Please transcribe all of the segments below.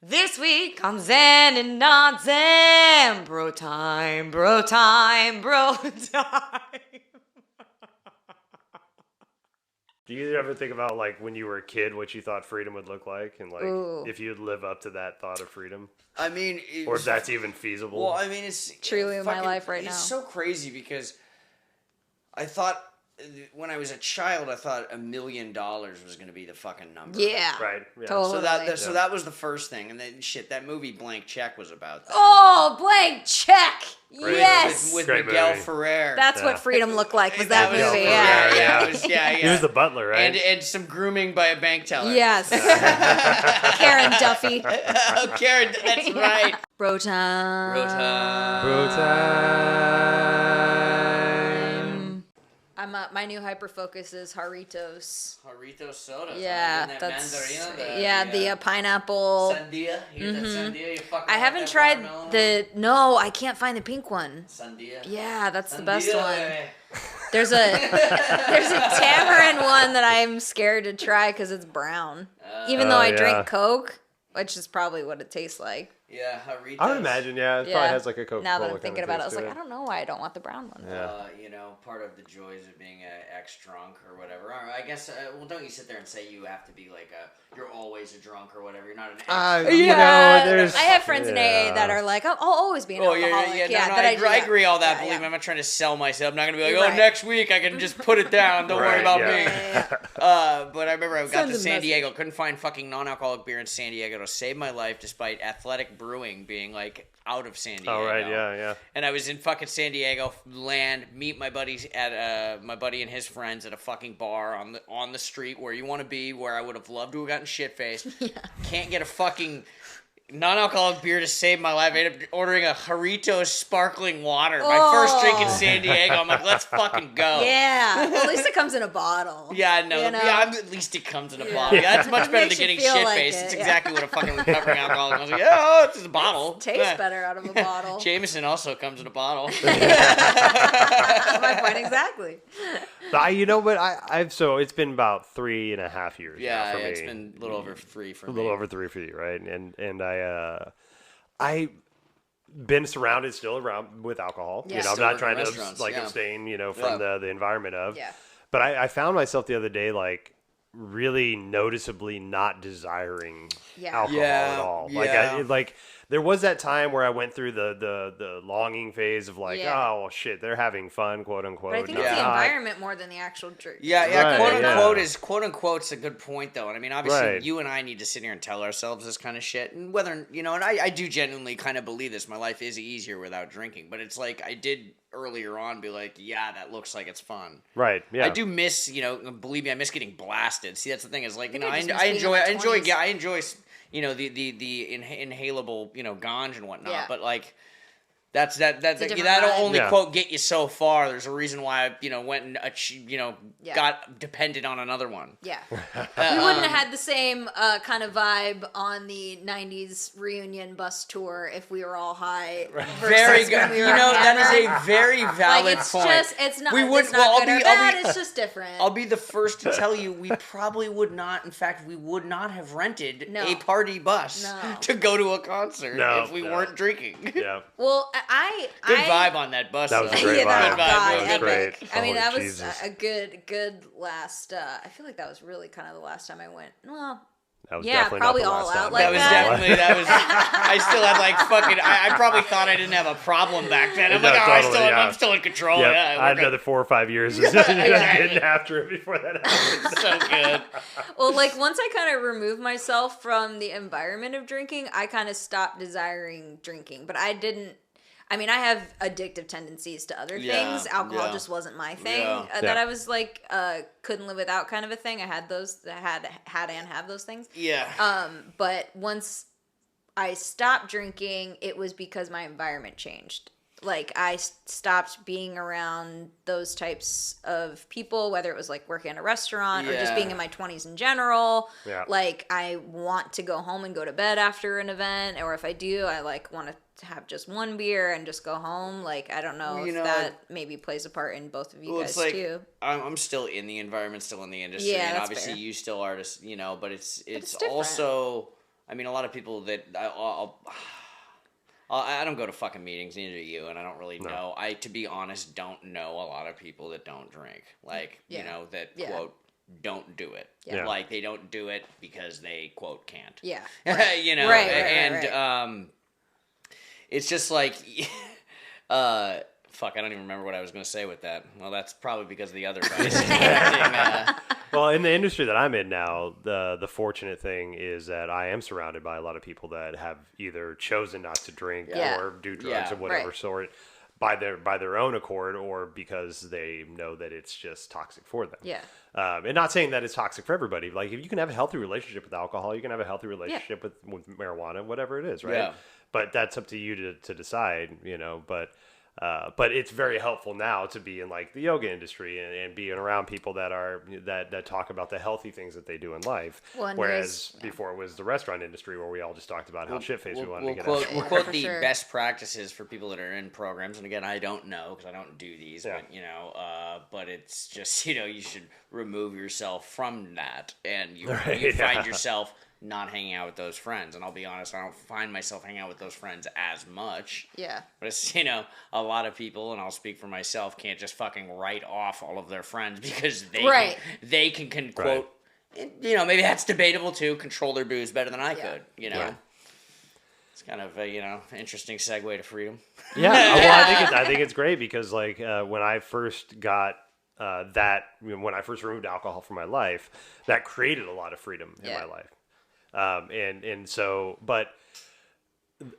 This week on Zen and Not Zen, BroTime, BroTime, BroTime. Do you ever think about, like, when you were a kid, what you thought freedom would look like? And, like, if you'd live up to that thought of freedom? I mean... Or if that's even feasible? Well, I mean, it's... Truly in my life right now. It's so crazy because I thought... When I was a child, I thought $1 million was going to be the fucking number. Yeah. Right. Yeah. Totally. So that was the first thing. And then, that movie Blank Check was about that. Oh, Blank Check. Great Yes. With Great Miguel movie. Ferrer. That's what freedom looked like, was that was movie. Ferrer, Yeah. He was the butler, right? And some grooming by a bank teller. Yes. Karen Duffy. Oh, Karen, that's right. BroTime. My new hyper focus is Jarritos. Jarritos soda. Yeah, that that's mandarina, the pineapple. Sandia. You hear that sandia? You fucking I like haven't that tried watermelon one? No, I can't find the pink one. Sandia. Yeah, that's the best Sandia, one. baby. There's a tamarind one that I'm scared to try because it's brown. Even though I drink Coke, which is probably what it tastes like. Yeah, Jarritos. I would imagine, it probably has like a Coca-Cola. Now that I'm thinking about it, I was taste like, to I don't know why I don't want the brown one. Yeah. Part of the joys of being ex-drunk or whatever. I guess, don't you sit there and say you have to be like you're always a drunk or whatever. You're not an ex. I have friends in AA that are like, I'll always be an alcoholic. I agree all that. Believe me, I'm not trying to sell myself. I'm not going to be like, next week I can just put it down. Don't worry about me. But I remember I got to San Diego. Couldn't find fucking non-alcoholic beer in San Diego to save my life despite Athletic Brewing being like out of San Diego. Oh, right, yeah. And I was in fucking San Diego land, meet my buddies at my buddy and his friends at a fucking bar on the street where you want to be, where I would have loved to have gotten shit-faced. Can't get a fucking non-alcoholic beer to save my life. I ended up ordering a Jarritos sparkling water. My first drink in San Diego. I'm like, let's fucking go. Yeah. Well, at least it comes in a bottle. Yeah, no. You know? At least it comes in a bottle. Yeah, that's much better than getting shit-faced. It's exactly what a fucking recovering alcoholic. I was like, it's just a bottle. It tastes better out of a bottle. Jameson also comes in a bottle. My point exactly. You know what? So it's been about 3.5 years now for me. It's been a little over 3 for me. A little over 3 for you, right? And I been surrounded still around with alcohol. Yeah. I'm not trying to abstain, from the environment of. Yeah. But I found myself the other day like really noticeably not desiring alcohol at all. Like there was that time where I went through the longing phase of like, oh well, shit, they're having fun, quote unquote. But I think it's the environment more than the actual drink. Yeah, quote unquote's a good point though. And I mean, obviously, you and I need to sit here and tell ourselves this kind of shit. And whether and I do genuinely kind of believe this. My life is easier without drinking, but it's like I did earlier on be like, yeah, that looks like it's fun. Right. Yeah. I do miss, believe me, I miss getting blasted. See, that's the thing is like, I enjoy the inhalable, ganj and whatnot. Yeah. But like, that'll only quote get you so far. There's a reason why I, went and got dependent on another one. Yeah, we wouldn't have had the same kind of vibe on the '90s reunion bus tour if we were all high. Very good. That is a very valid point. It's not. It's not good or bad. It's just different. I'll be the first to tell you, we probably would not. In fact, we would not have rented a party bus to go to a concert if we weren't drinking. Yeah. Well. Good vibe on that bus. That was a great vibe. That was great. I mean, that was a good last. I feel like that was really kind of the last time I went. Well, that was probably all out like that. That was. I still had like fucking. I probably thought I didn't have a problem back then. I'm I'm still in control. Yep. Yeah, I had another 4 or 5 years getting after it before that happened. So good. Well, like once I kind of removed myself from the environment of drinking, I kind of stopped desiring drinking. But I didn't. I mean, I have addictive tendencies to other things. Alcohol just wasn't my thing. That I was like, couldn't live without kind of a thing. I had those, had and have those things. Yeah. But once I stopped drinking, it was because my environment changed. Like, I stopped being around those types of people, whether it was like working in a restaurant or just being in my 20s in general. Yeah. Like, I want to go home and go to bed after an event, or if I do, I like want to have just one beer and just go home. Like, I don't know if that maybe plays a part in both of you guys like, too. I'm still in the environment, still in the industry, and obviously you still are, but it's also. I mean, a lot of people that I don't go to fucking meetings, neither do you, and I don't really know. I, to be honest, don't know a lot of people that don't drink. Like, you know, that, quote, don't do it. Yeah. Like, they don't do it because they, quote, can't. Yeah. Right. You know? Right. It's just like, fuck, I don't even remember what I was going to say with that. Well, that's probably because of the other guys. Well, in the industry that I'm in now, the fortunate thing is that I am surrounded by a lot of people that have either chosen not to drink or do drugs of whatever sort by their own accord, or because they know that it's just toxic for them. Yeah. And not saying that it's toxic for everybody. Like, if you can have a healthy relationship with alcohol, you can have a healthy relationship with marijuana, whatever it is, right? Yeah. But that's up to you to decide, you know. But it's very helpful now to be in like the yoga industry and being around people that talk about the healthy things that they do in life. Well, whereas before it was the restaurant industry where we all just talked about how shit-faced we wanted to get out. We'll quote the best practices for people that are in programs. And again, I don't know because I don't do these, but you know, but it's just, you know, you should remove yourself from that, and you find yourself not hanging out with those friends. And I'll be honest, I don't find myself hanging out with those friends as much. Yeah. But it's, you know, a lot of people, and I'll speak for myself, can't just fucking write off all of their friends because they can quote, you know, maybe that's debatable too, control their booze better than I could, you know. Yeah. It's kind of a, you know, interesting segue to freedom. Yeah. Well, I think it's great because like when I first got when I first removed alcohol from my life, that created a lot of freedom in my life.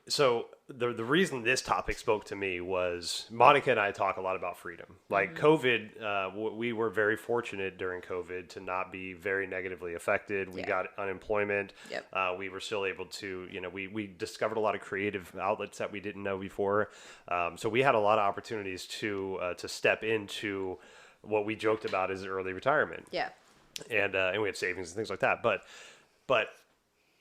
So the reason this topic spoke to me was Monica and I talk a lot about freedom. Like COVID, we were very fortunate during COVID to not be very negatively affected. We got unemployment. Yep. We were still able to, you know, we discovered a lot of creative outlets that we didn't know before. So we had a lot of opportunities to step into what we joked about as early retirement. Yeah. And we had savings and things like that. But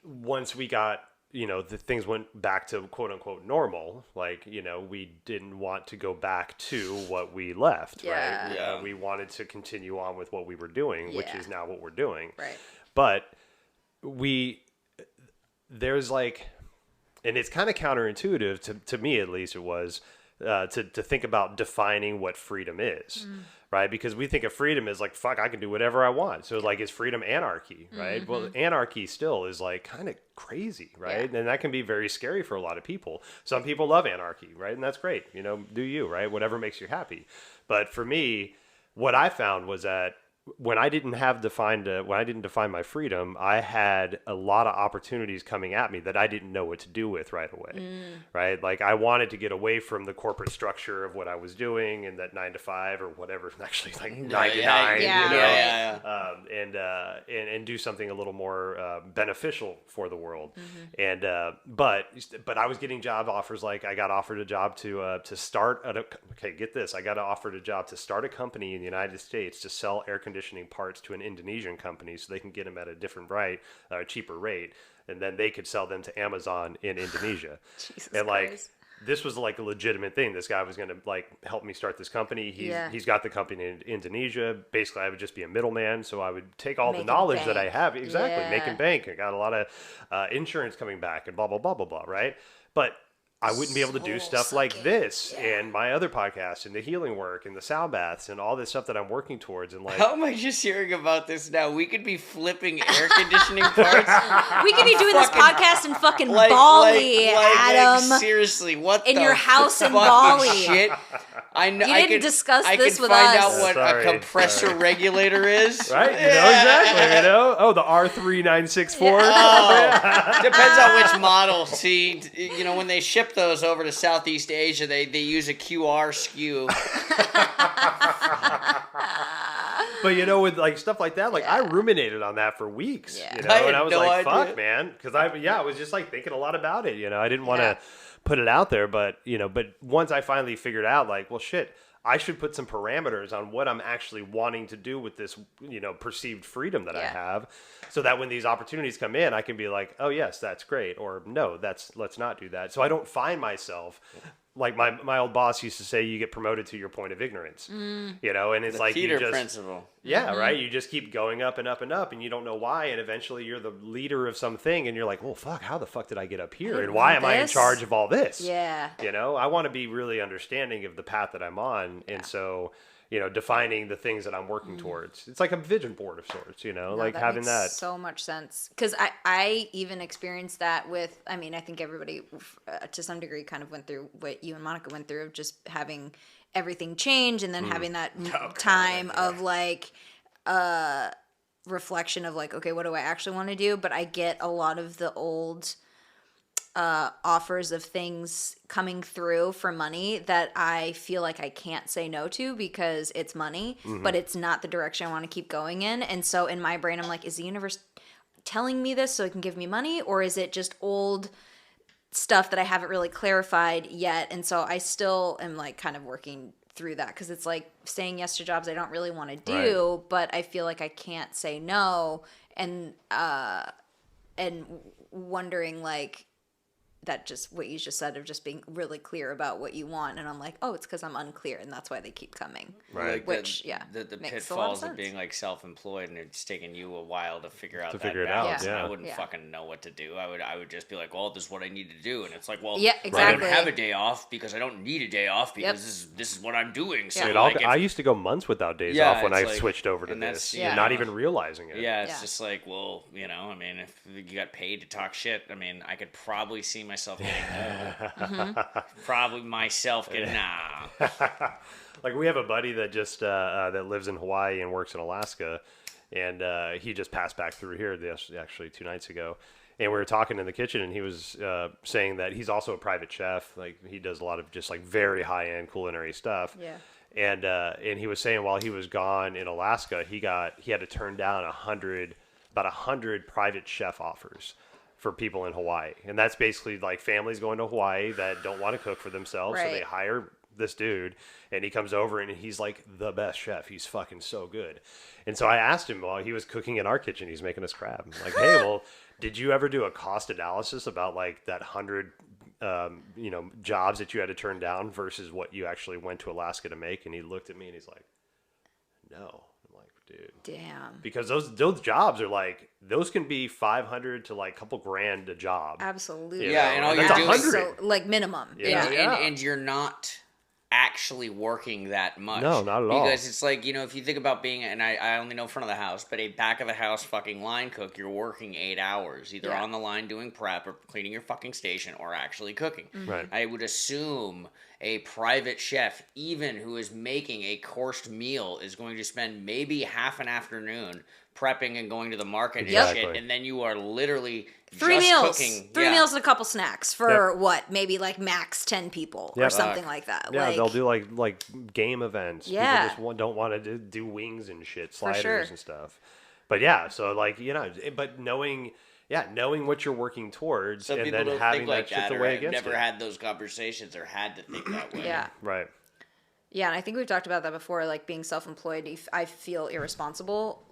once we got, you know, the things went back to quote unquote normal, like, you know, we didn't want to go back to what we left, right? Yeah. We wanted to continue on with what we were doing, which is now what we're doing. Right. But there's like, and it's kind of counterintuitive to me, at least it was, to think about defining what freedom is. Right, because we think of freedom as like, fuck, I can do whatever I want. So like, is freedom anarchy, right? Well, anarchy still is like kind of crazy, right? And that can be very scary for a lot of people. Some people love anarchy, right? And that's great, you know, do you, right? Whatever makes you happy. But for me, what I found was that when I didn't define my freedom, I had a lot of opportunities coming at me that I didn't know what to do with right away. Right? Like I wanted to get away from the corporate structure of what I was doing and that 9 to 5 or whatever, actually like 9 to 9, you know, and do something a little more beneficial for the world. And but I was getting job offers. Like I got offered a job to start get this. I got offered a job to start a company in the United States to sell air conditioning parts to an Indonesian company so they can get them at a cheaper rate, and then they could sell them to Amazon in Indonesia. And like Christ. This was like a legitimate thing. This guy was going to like help me start this company. He's got the company in Indonesia. Basically, I would just be a middleman. So I would take all the knowledge that I have. Exactly. Making bank. I got a lot of insurance coming back and blah, blah, blah, blah, blah. Right. But I wouldn't be able to do stuff like this and my other podcasts and the healing work and the sound baths and all this stuff that I'm working towards. And like, how am I just hearing about this now? We could be flipping air conditioning parts. We could be doing this podcast in fucking Bali, Adam. Like, seriously, what in your house in Bali? Shit. I know. You didn't discuss this with us. I can find out what a compressor regulator is. Right? You know exactly. You know. Oh, the R3964. Depends on which model. See, you know, when they ship those over to Southeast Asia, they use a QR SKU. But you know, with like stuff like that, like I ruminated on that for weeks. You know, and I was like, "Fuck, man," because I was just like thinking a lot about it. You know, I didn't want to put it out there, but you know, but once I finally figured out, like, well, shit, I should put some parameters on what I'm actually wanting to do with this, you know, perceived freedom that I have, so that when these opportunities come in, I can be like, oh yes, that's great, or no, let's not do that. So I don't find myself like my old boss used to say, you get promoted to your point of ignorance, you know, and it's the like Peter you just, principle. Yeah, right. You just keep going up and up and up, and you don't know why, and eventually you're the leader of something, and you're like, well, fuck, how the fuck did I get up here, and why am I in charge of all this? Yeah, you know, I want to be really understanding of the path that I'm on, and so, you know, defining the things that I'm working towards. It's like a vision board of sorts, you know, like having that. So much sense. Because I even experienced that with, I mean, I think everybody to some degree kind of went through what you and Monica went through, of just having everything change and then having that time of like reflection of like, okay, what do I actually want to do? But I get a lot of the old offers of things coming through for money that I feel like I can't say no to because it's money, but it's not the direction I want to keep going in. And so in my brain, I'm like, is the universe telling me this so it can give me money, or is it just old stuff that I haven't really clarified yet? And so I still am like kind of working through that, because it's like saying yes to jobs I don't really want to do, but I feel like I can't say no, and wondering like, that just what you just said of just being really clear about what you want, and I'm like, oh, it's because I'm unclear, and that's why they keep coming. Right. Which the pitfalls of being like self-employed, and it's taking you a while to figure out that balance. I wouldn't fucking know what to do. I would just be like, well, this is what I need to do, and it's like, well, exactly. I don't have a day off because I don't need a day off because this is what I'm doing. So dude, like, I used to go months without days off when I switched over to this, not even realizing it. Yeah, it's just like, well, you know, I mean, if you got paid to talk shit, I mean, I could probably see myself getting probably myself getting like we have a buddy that just that lives in Hawaii and works in Alaska, and he just passed back through here actually 2 nights ago, and we were talking in the kitchen, and he was saying that he's also a private chef. Like he does a lot of just like very high-end culinary stuff. And he was saying while he was gone in Alaska, he had to turn down about 100 private chef offers for people in Hawaii. And that's basically like families going to Hawaii that don't want to cook for themselves. So they hire this dude, and he comes over, and he's like the best chef. He's fucking so good. And so I asked him while he was cooking in our kitchen, he's making us crab. I'm like, hey, well, did you ever do a cost analysis about like that 100 jobs that you had to turn down versus what you actually went to Alaska to make? And he looked at me and he's like, no. Dude. Damn. Because those jobs are like, those can be $500 to like a couple grand a job. Absolutely. Yeah, and all you're doing is like minimum. And you're not actually working that much. No, not at all. Because it's like, you know, if you think about being, and I only know front of the house, but a back of the house fucking line cook, you're working 8 hours, either on the line doing prep or cleaning your fucking station or actually cooking. Right. I would assume a private chef, even who is making a coursed meal, is going to spend maybe half an afternoon prepping and going to the market and shit, and then you are literally three just meals, cooking. Three meals and a couple snacks for what? Maybe like max 10 people or something like that. Yeah, they'll do like game events. Yeah. People just don't want to do wings and shit, sliders and stuff. But yeah, so like, you know, but knowing what you're working towards, Some and people then don't having think like that shit that, the way or against never it. had those conversations or had to think that way. Yeah. Right. Yeah, and I think we've talked about that before, like being self-employed, I feel irresponsible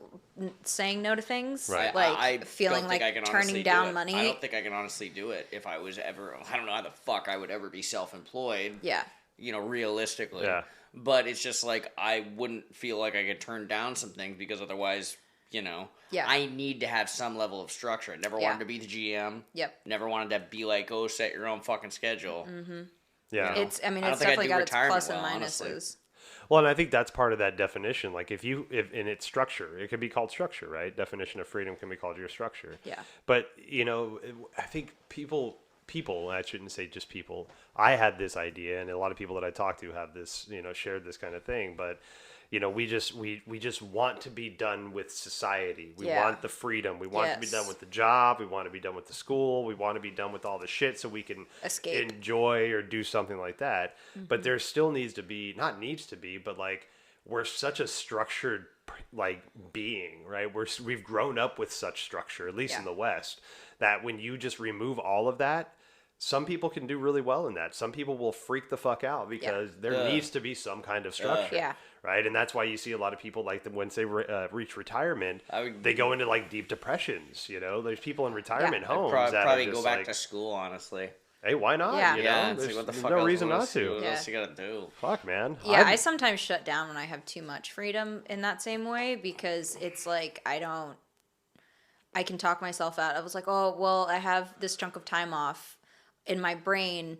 saying no to things. Right. Like I feeling like turning down money. I don't think I can honestly do it if I was ever, I don't know how the fuck I would ever be self-employed. Yeah. You know, realistically. Yeah. But it's just like, I wouldn't feel like I could turn down some things because otherwise, you know, I need to have some level of structure. I never wanted to be the GM. Yep. Never wanted to be like, oh, set your own fucking schedule. Mm-hmm. Yeah. It's definitely got its plus and minuses. Honestly. Well, and I think that's part of that definition. Like if in its structure, it could be called structure, right? Definition of freedom can be called your structure. Yeah. But, you know, I think people, I shouldn't say just people. I had this idea, and a lot of people that I talk to have this, you know, shared this kind of thing. But, you know, we just want to be done with society. We want the freedom. We want to be done with the job. We want to be done with the school. We want to be done with all the shit so we can escape, enjoy, or do something like that. Mm-hmm. But there still but like we're such a structured like being, right? We've grown up with such structure, at least in the West, that when you just remove all of that, some people can do really well in that. Some people will freak the fuck out because there needs to be some kind of structure. Right, and that's why you see a lot of people like once they reach retirement, they go into like deep depressions. You know, there's people in retirement homes I'd that probably are just go back to school. Honestly, Hey, why not? Yeah. There's what the fuck no reason not to. What else you gotta do? Fuck, man. Yeah, I sometimes shut down when I have too much freedom in that same way, because it's like I can talk myself out. I was like, oh, well, I have this chunk of time off in my brain.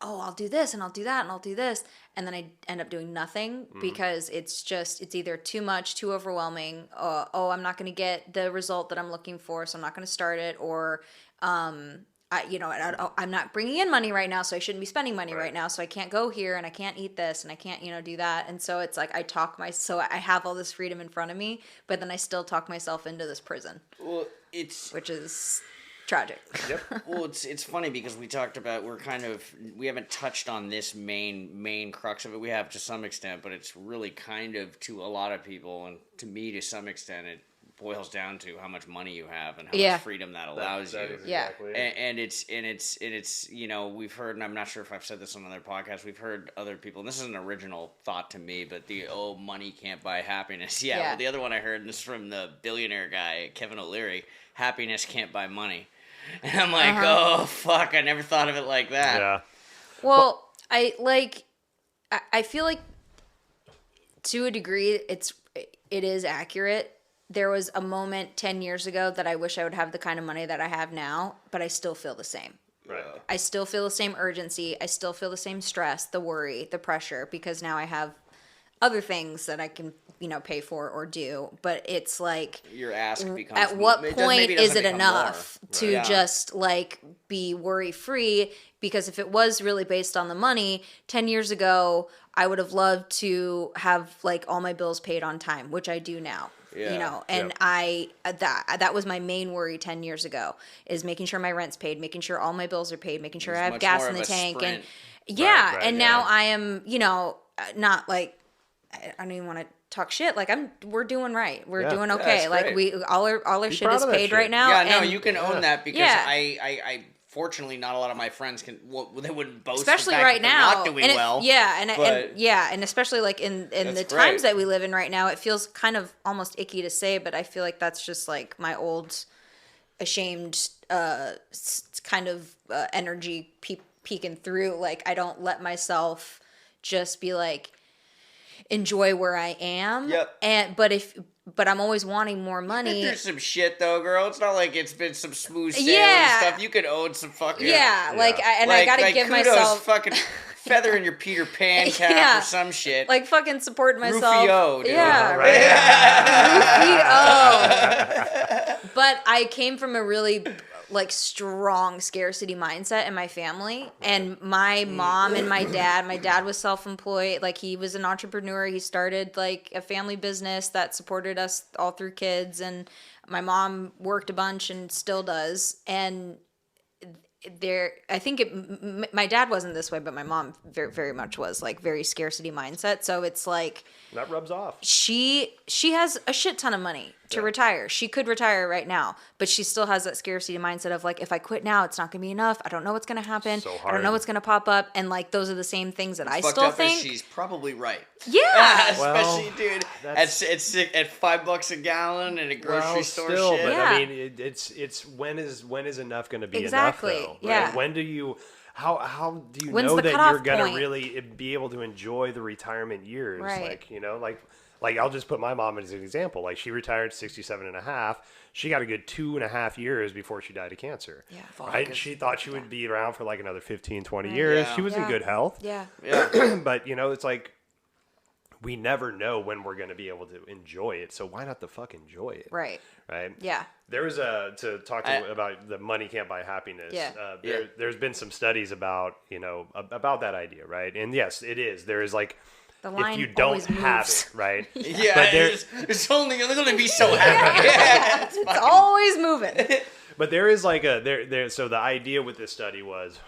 Oh, I'll do this and I'll do that and I'll do this. And then I end up doing nothing because it's either too much, too overwhelming. I'm not going to get the result that I'm looking for, so I'm not going to start it. Or, I'm not bringing in money right now, so I shouldn't be spending money right now. So I can't go here and I can't eat this and I can't, do that. And so it's like so I have all this freedom in front of me, but then I still talk myself into this prison. Well, which is tragic. Yep. Well, it's funny because we talked about we haven't touched on this main crux of it. We have to some extent, but it's really kind of to a lot of people, and to me to some extent, it boils down to how much money you have and how much freedom that allows you. Exactly and it's we've heard, and I'm not sure if I've said this on another podcast, we've heard other people, and this is an original thought to me, but money can't buy happiness. Well, the other one I heard, and this is from the billionaire guy Kevin O'Leary, happiness can't buy money. And I'm like, oh fuck, I never thought of it like that. Yeah. Well, I feel like to a degree it is accurate. There was a moment 10 years ago that I wish I would have the kind of money that I have now, but I still feel the same. Right. I still feel the same urgency. I still feel the same stress, the worry, the pressure, because now I have other things that I can, pay for or do. But it's like, your ask becomes, at what point is it enough to just be worry free? Because if it was really based on the money, 10 years ago, I would have loved to have all my bills paid on time, which I do now. And that was my main worry 10 years ago, is making sure my rent's paid, making sure all my bills are paid, making sure I have gas in the tank. Sprint. And now I am, not I don't even want to talk shit. We're doing right. We're doing okay. All our shit is paid right now. Yeah, no, you can own that, because I fortunately, not a lot of my friends can. Well, they wouldn't boast, especially the fact right that now. Not doing well. And especially in the times that we live in right now, it feels kind of almost icky to say, but I feel like that's just my old, ashamed, kind of energy peeking through. I don't let myself just be enjoy where I am. Yep. But I'm always wanting more money. There's some shit though, girl. It's not like it's been some smooth sailing and stuff. You could own some fucking I gotta give kudos, myself fucking feathering your Peter Pan cap or some shit. Fucking supporting myself. Rufio, dude. Yeah, right. Rufio. But I came from a really strong scarcity mindset in my family, and my mom and my dad was self-employed. He was an entrepreneur. He started a family business that supported us all through kids, and my mom worked a bunch and still does. And I think my dad wasn't this way, but my mom very, very much was very scarcity mindset. So it's that rubs off. She has a shit ton of money to retire. She could retire right now, but she still has that scarcity mindset of if I quit now, it's not going to be enough. I don't know what's going to happen. So I don't know what's going to pop up. And those are the same things that I still think. She's probably right. Yeah. Especially, dude, at $5 a gallon in a grocery store. Still, shit. But I mean, it's when is enough going to be enough? Though, right? When do you? How do you know that you're going to really be able to enjoy the retirement years? Right. I'll just put my mom as an example. She retired 67 and a half. She got a good 2.5 years before she died of cancer. Yeah. Right? She thought she would be around for another 15, 20 years. Yeah. She was in good health. Yeah. But, it's we never know when we're going to be able to enjoy it. So why not the fuck enjoy it? Right. Right. Yeah. There was about the money can't buy happiness. Yeah. There's been some studies about that idea, right? And yes, it is. There is the line if you don't have moves. it, right? Yeah, but it's only you're going to be so happy. It's always moving. But there is so the idea with this study was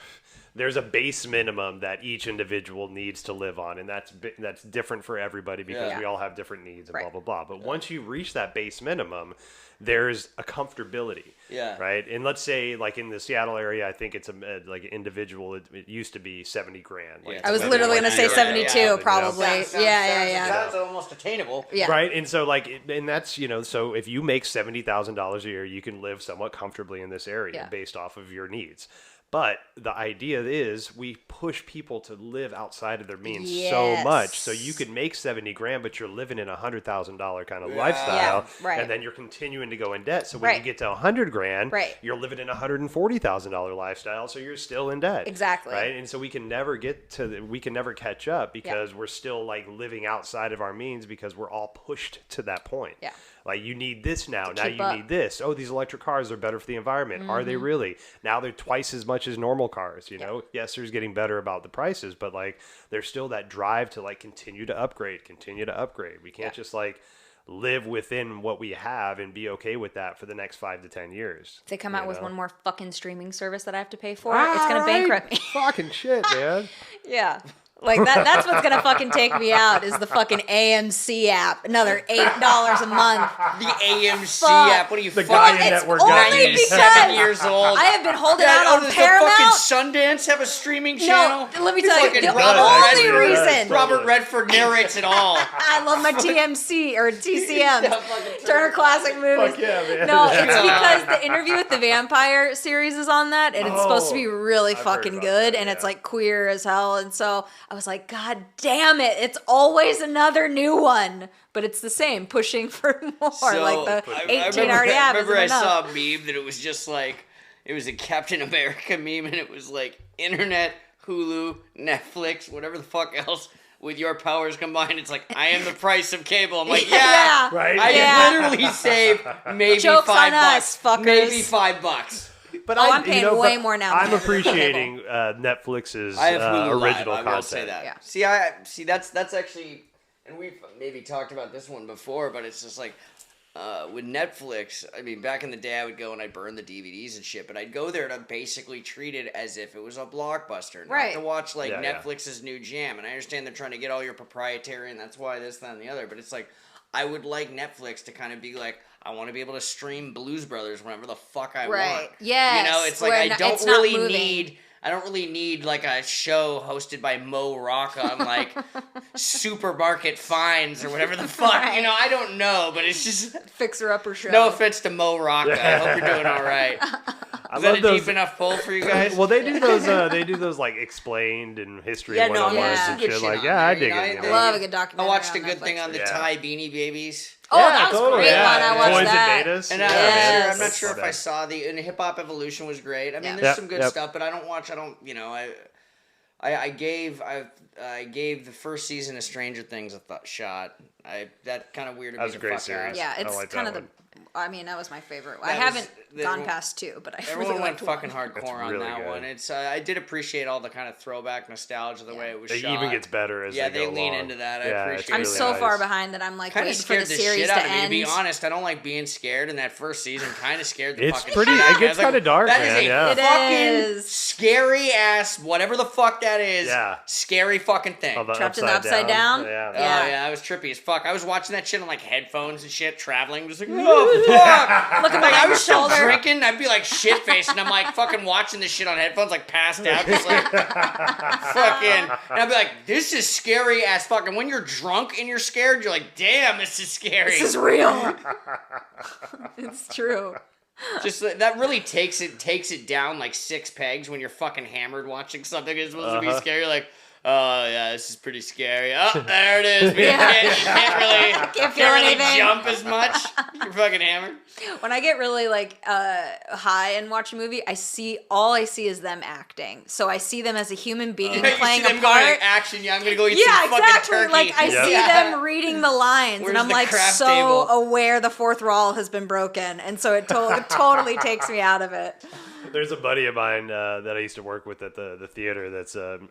there's a base minimum that each individual needs to live on, and that's different for everybody because we all have different needs and blah blah blah. But once you reach that base minimum, there's a comfortability. Yeah. Right. And let's say in the Seattle area, I think it's individual. It used to be $70,000. I was literally going to say 72, probably. Sounds almost attainable. Yeah. Right. And so and that's so if you make $70,000 a year, you can live somewhat comfortably in this area based off of your needs. But the idea is we push people to live outside of their means so much. So you could make 70 grand, but you're living in $100,000 kind of lifestyle. And then you're continuing to go in debt. So when you get to 100 grand, you're living in a $140,000 lifestyle. So you're still in debt. Exactly. Right. And so we can never we can never catch up because we're still like living outside of our means because we're all pushed to that point. Yeah. Like, you need this now. Now you need this. Oh, these electric cars are better for the environment. Are they really? Now they're twice as much as normal cars, you know? Yes, there's getting better about the prices, but, like, there's still that drive to, like, continue to upgrade. We can't just, like, live within what we have and be okay with that for the next 5 to 10 years. If they come out with one more fucking streaming service that I have to pay for, it's going to bankrupt me. Fucking shit, man. Yeah. Like, that's what's going to fucking take me out is the fucking AMC app. Another $8 a month. The AMC app. What are you, the Gaia Network guy? 97 years old. I have been holding out on Paramount. Does the fucking Sundance have a streaming channel? No, let me tell you, the only reason. Robert Redford narrates it all. I love my TMC or TCM. Turner Classic Movies. Fuck yeah, man. No, it's because the Interview with the Vampire series is on that, and it's supposed to be really fucking good, and it's like queer as hell, and so I was like, God damn it, it's always another new one. But it's the same, pushing for more. So, like the 18 I already have. I remember I saw a meme that it was just like, it was a Captain America meme, and it was like, internet, Hulu, Netflix, whatever the fuck else, with your powers combined, it's like, I am the price of cable. I'm like, right? I can literally save maybe Jokes $5. On us, fuckers. Maybe $5. But I'm paying way more now. I'm appreciating Netflix's original content. I will say that. Yeah. See, that's actually, and we've maybe talked about this one before, but it's just like with Netflix. I mean, back in the day, I would go and I'd burn the DVDs and shit, but I'd go there to basically treat it as if it was a Blockbuster, not to watch like Netflix's new jam. And I understand they're trying to get all your proprietary, and that's why this, that, and the other. But it's like, I would like Netflix to kind of be like, I want to be able to stream Blues Brothers whenever the fuck I want. Yes. You know, it's like I don't really need like a show hosted by Mo Rocca on like Supermarket Finds or whatever the fuck. Right. You know, I don't know, but it's just Fixer Upper show. No offense to Mo Rocca. I hope you're doing all right. Is that a deep enough pull for you guys? Well, they do those. They do those like explained and history 101s and shit. Like, I dig it. I love a good documentary. I watched a good thing on the Thai Beanie Babies. Oh, that was great one. I watched that. And I'm not sure if I saw and Hip Hop Evolution was great. I mean, there's some good stuff, but I gave the first season of Stranger Things a shot. That kind of weirded me the fuck out. That was a great series. Yeah, it's kind of I mean, that was my favorite. I haven't gone past 2, but I everyone really went fucking one. hardcore on that one. It's I did appreciate all the kind of throwback nostalgia, the way it was shot. It even gets better as they lean into that. I appreciate. I'm so far behind that I'm like waiting for the series to end. To be honest, I don't like being scared, and that first season kind of scared the fucking shit out of me. It gets kind of dark, man. That is a fucking scary ass, whatever the fuck that is. Scary fucking thing. Trapped in the Upside Down. Yeah, that was trippy as fuck. I was watching that shit on like headphones and shit, traveling. Just like, oh fuck. Look at my I was still shoulder. drinking. I'd be like shit faced, and I'm like fucking watching this shit on headphones, like passed out, just like fucking. And I'd be like, "This is scary as fuck." And when you're drunk and you're scared, you're like, "Damn, this is scary. This is real." It's true. Just that really takes it down like 6 pegs when you're fucking hammered watching something that's supposed to be scary. You're like, oh yeah, this is pretty scary. Oh, there it is. You can't really jump as much. You're fucking hammered. When I get really like high and watch a movie, all I see is them acting. So I see them as a human being playing a part. Going action. Yeah, I'm gonna go eat some fucking turkey. Like I see them reading the lines, and I'm like so aware the fourth wall has been broken, and so it totally takes me out of it. There's a buddy of mine that I used to work with at the theater that's an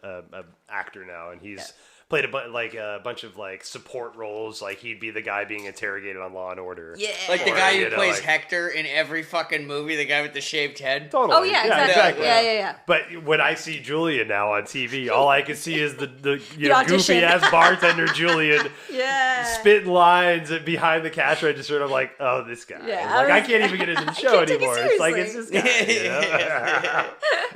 actor now, and he's played a bunch of like support roles. Like he'd be the guy being interrogated on Law and Order. Yeah, like the guy who plays Hector in every fucking movie, the guy with the shaved head. Totally. Oh yeah, exactly. Yeah. But when I see Julian now on TV, all I can see is the goofy ass bartender Julian, spitting lines behind the cash register, and I'm like, oh, this guy. Yeah, like I can't even get into the show anymore. It's like it's this guy. You know?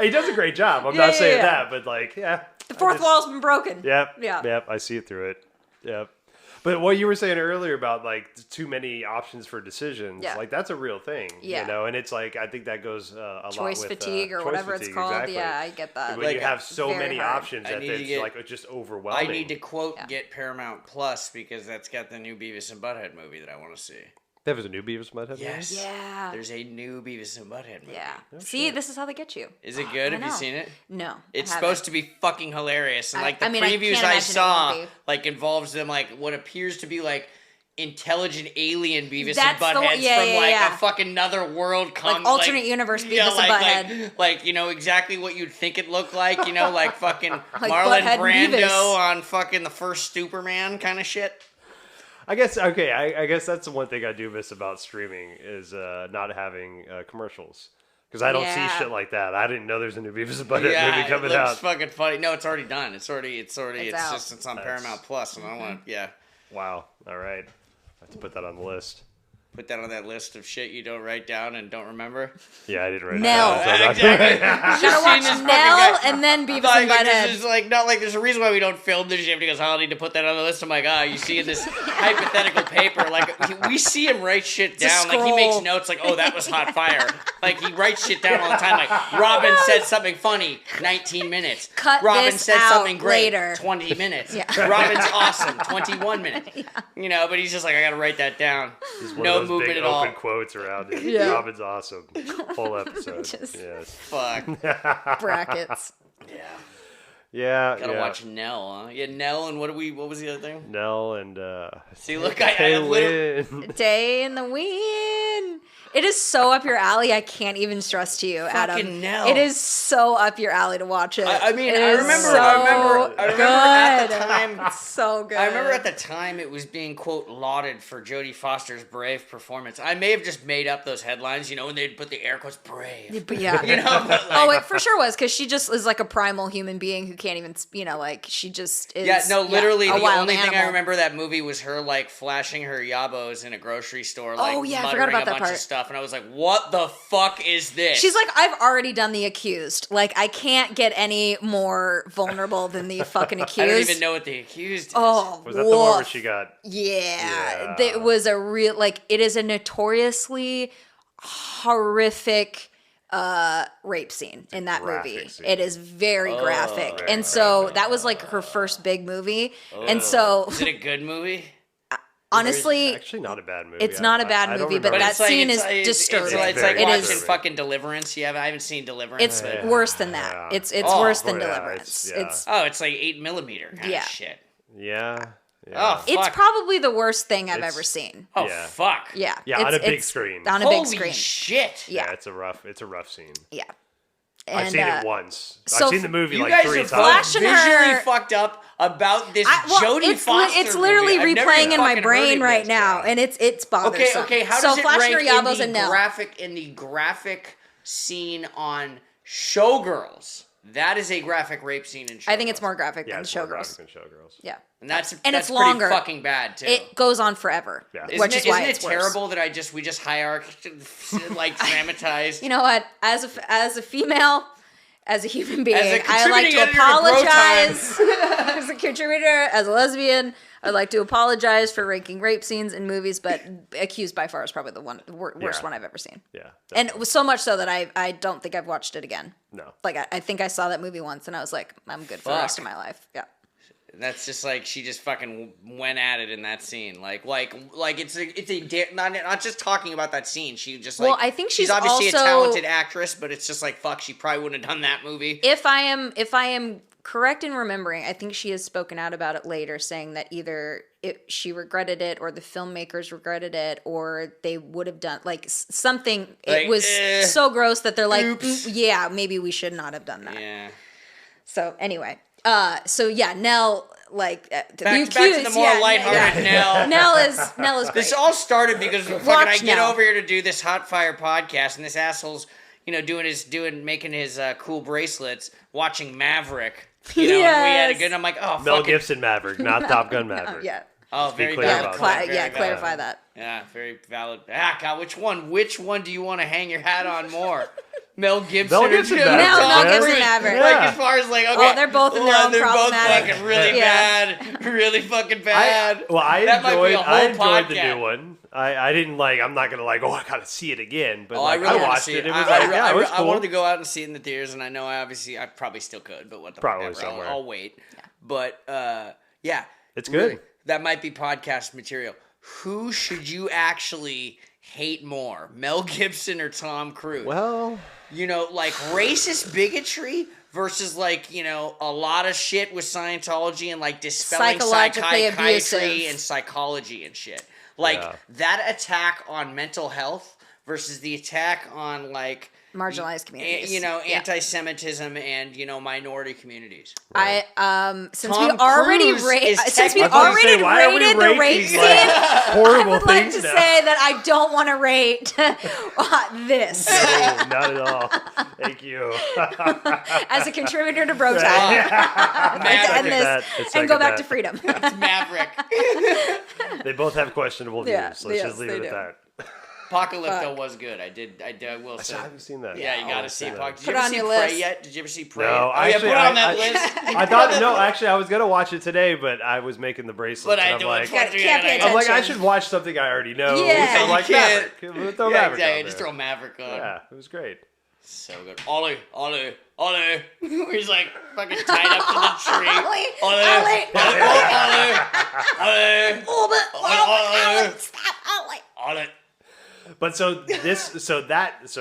He does a great job. I'm not saying that, but like, the fourth wall's been broken. Yep, I see it through it. Yep. But what you were saying earlier about like too many options for decisions, like that's a real thing, you know. And it's like I think that goes a lot with choice fatigue or whatever it's called. Exactly. Yeah, I get that. When you have so many options, that it's like just overwhelming. I need to get Paramount Plus because that's got the new Beavis and Butthead movie that I want to see. There was a new Beavis and Butthead movie? Yes. Yeah. There's a new Beavis and Butthead movie. Yeah. See, this is how they get you. Is it good? Have you seen it? No. It's supposed to be fucking hilarious. And like the previews I saw like involves them like what appears to be like intelligent alien Beavis and Buttheads from a fucking another world. Like alternate universe Beavis and Butthead. Like, you know, exactly what you'd think it looked like, you know, like fucking Marlon Brando on fucking the first Superman kind of shit. I guess I guess that's the one thing I do miss about streaming is not having commercials because I don't see shit like that. I didn't know there's a new Beavis and Butthead movie coming out. It's fucking funny. No, it's already done. It's on Paramount Plus, and I want Wow. All right, I have to put that on the list. Put that on that list of shit you don't write down and don't remember. Yeah, I didn't write Nell. it down. Exactly. You gotta watch Nell and then Beavis and Butthead. It's like not like there's a reason why we don't film this shit because I need to put that on the list. I'm like, you see in this hypothetical paper, like we see him write shit down. Like he makes notes like, oh, that was hot fire. Like he writes shit down all the time. Like Robin said something funny, 19 minutes. Robin said something great, later. 20 minutes. Robin's awesome, 21 minutes. You know, but he's just like, I gotta write that down. No movement at all. Quotes around it. Yeah. Robin's awesome. Whole episode. Yes. Fuck. Brackets. Yeah. Gotta watch Nell, huh? Yeah, Nell and what was the other thing? Nell and see, look, I literally Day in the Wind. It is so up your alley. I can't even stress to you, Adam. Fucking Nell. It is so up your alley to watch it. I remember at the time. It's so good. I remember at the time it was being quote lauded for Jodie Foster's brave performance. I may have just made up those headlines, you know, when they'd put the air quotes brave. Yeah, you know. But like, it for sure was because she just is like a primal human being who can't even, you know, like she just is. Yeah, no, literally the only thing I remember that movie was her like flashing her yabos in a grocery store, like I forgot about that part. Of stuff. And I was like, what the fuck is this? She's like, I've already done the accused. Like, I can't get any more vulnerable than the fucking accused. I don't even know what the accused is. Oh, was that the one where she got... Yeah. It was a real... Like, it is a notoriously horrific rape scene in that movie. Scene. It is very graphic. Right, and so that was like her first big movie. And so... Is it a good movie? Honestly, it's actually not a bad movie. It's not a bad movie, but that scene is disturbing. It's like watching fucking Deliverance. I haven't seen Deliverance. It's worse than that. It's worse than Deliverance. It's like 8mm kind of shit. Yeah. Oh, fuck. It's probably the worst thing I've ever seen. Oh, fuck. Yeah. Yeah, on a big screen. On a big screen. Holy shit. Yeah, it's a rough scene. Yeah. And, I've seen it once. I've seen the movie like 3 times. You guys are visually fucked up about this Jodie Foster It's literally movie. replaying in my brain right now, and it's bothersome. Okay, how does it rank in the graphic scene on Showgirls? That is a graphic rape scene in Showgirls. I think it's more graphic than Showgirls. More graphic than Showgirls. Yeah. And that's it's longer. Pretty fucking bad too. It goes on forever. Yeah. Which is why it's terrible that we just hierarchy like dramatized. You know what? As a female, as a human being, I like to apologize. As a contributor, as a lesbian, I'd like to apologize for ranking rape scenes in movies, but Accused by far is probably the worst one I've ever seen. Yeah. Definitely. And it was so much so that I don't think I've watched it again. No. Like, I think I saw that movie once and I was like, I'm good for the rest of my life. Yeah. That's just like she just fucking went at it in that scene, like it's not just talking about that scene. She just like, well, I think she's obviously also a talented actress, but it's just like fuck, she probably wouldn't have done that movie. If I am correct in remembering, I think she has spoken out about it later, saying that either she regretted it, or the filmmakers regretted it, or they would have done like something. It was so gross that they're like, yeah, maybe we should not have done that. Yeah. So anyway. Nell, like back to the more lighthearted Nell. Nell is great. This all started because I get over here to do this Hot Fire podcast, and this asshole's, you know, making his cool bracelets, watching Maverick. You know, and we had a good. I'm like, oh, Mel Gibson Maverick, not Top Gun Maverick. Yeah. Oh, very valid. Very clarify that. Yeah, very valid. God, which one do you want to hang your hat on more? Mel Gibson or Tom Cruise? Maverick. Like, as far as like, okay. They're both in their own problematic. They're both fucking really bad. Really fucking bad. I enjoyed the new one. I didn't like, I'm not going to like, I got to see it again. But I watched it. It was it was cool. I wanted to go out and see it in the theaters, and I know I probably still could, but what the fuck, I'll wait. Yeah. But, it's good. Really, that might be podcast material. Who should you actually hate more, Mel Gibson or Tom Cruise? Well, like racist bigotry versus like, a lot of shit with Scientology and like dispelling psychiatry and psychology and shit. Like that attack on mental health versus the attack on like marginalized communities, anti-Semitism and minority communities. Right. Since we already rated the rape scene, I would like to say that I don't want to rate this. No, not at all. Thank you. As a contributor to BroTime, I'd like to end this and go back to freedom. It's Maverick. They both have questionable views. So let's just leave it at that. Apocalypto was good. I will say. I haven't seen that. Yeah, you gotta see it. Did you ever see Prey yet? Did you ever see Prey? No, put it on that list. I thought actually, I was gonna watch it today, but I was making the bracelet. But I'm like, I should watch something I already know. Yeah, so I'm like, Maverick. Throw Maverick on just throw Maverick on. Yeah, it was great. So good. Ollie. He's like fucking tied up to the tree. Ollie. Stop, Ollie. But so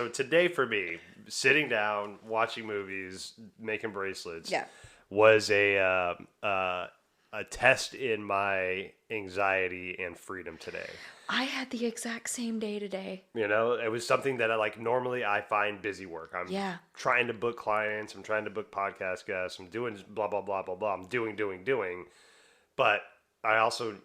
today for me, sitting down, watching movies, making bracelets, was a test in my anxiety and freedom today. I had the exact same day today. It was something that normally I find busy work. I'm trying to book clients. I'm trying to book podcast guests. I'm doing blah, blah, blah, blah, blah. I'm doing. But I also,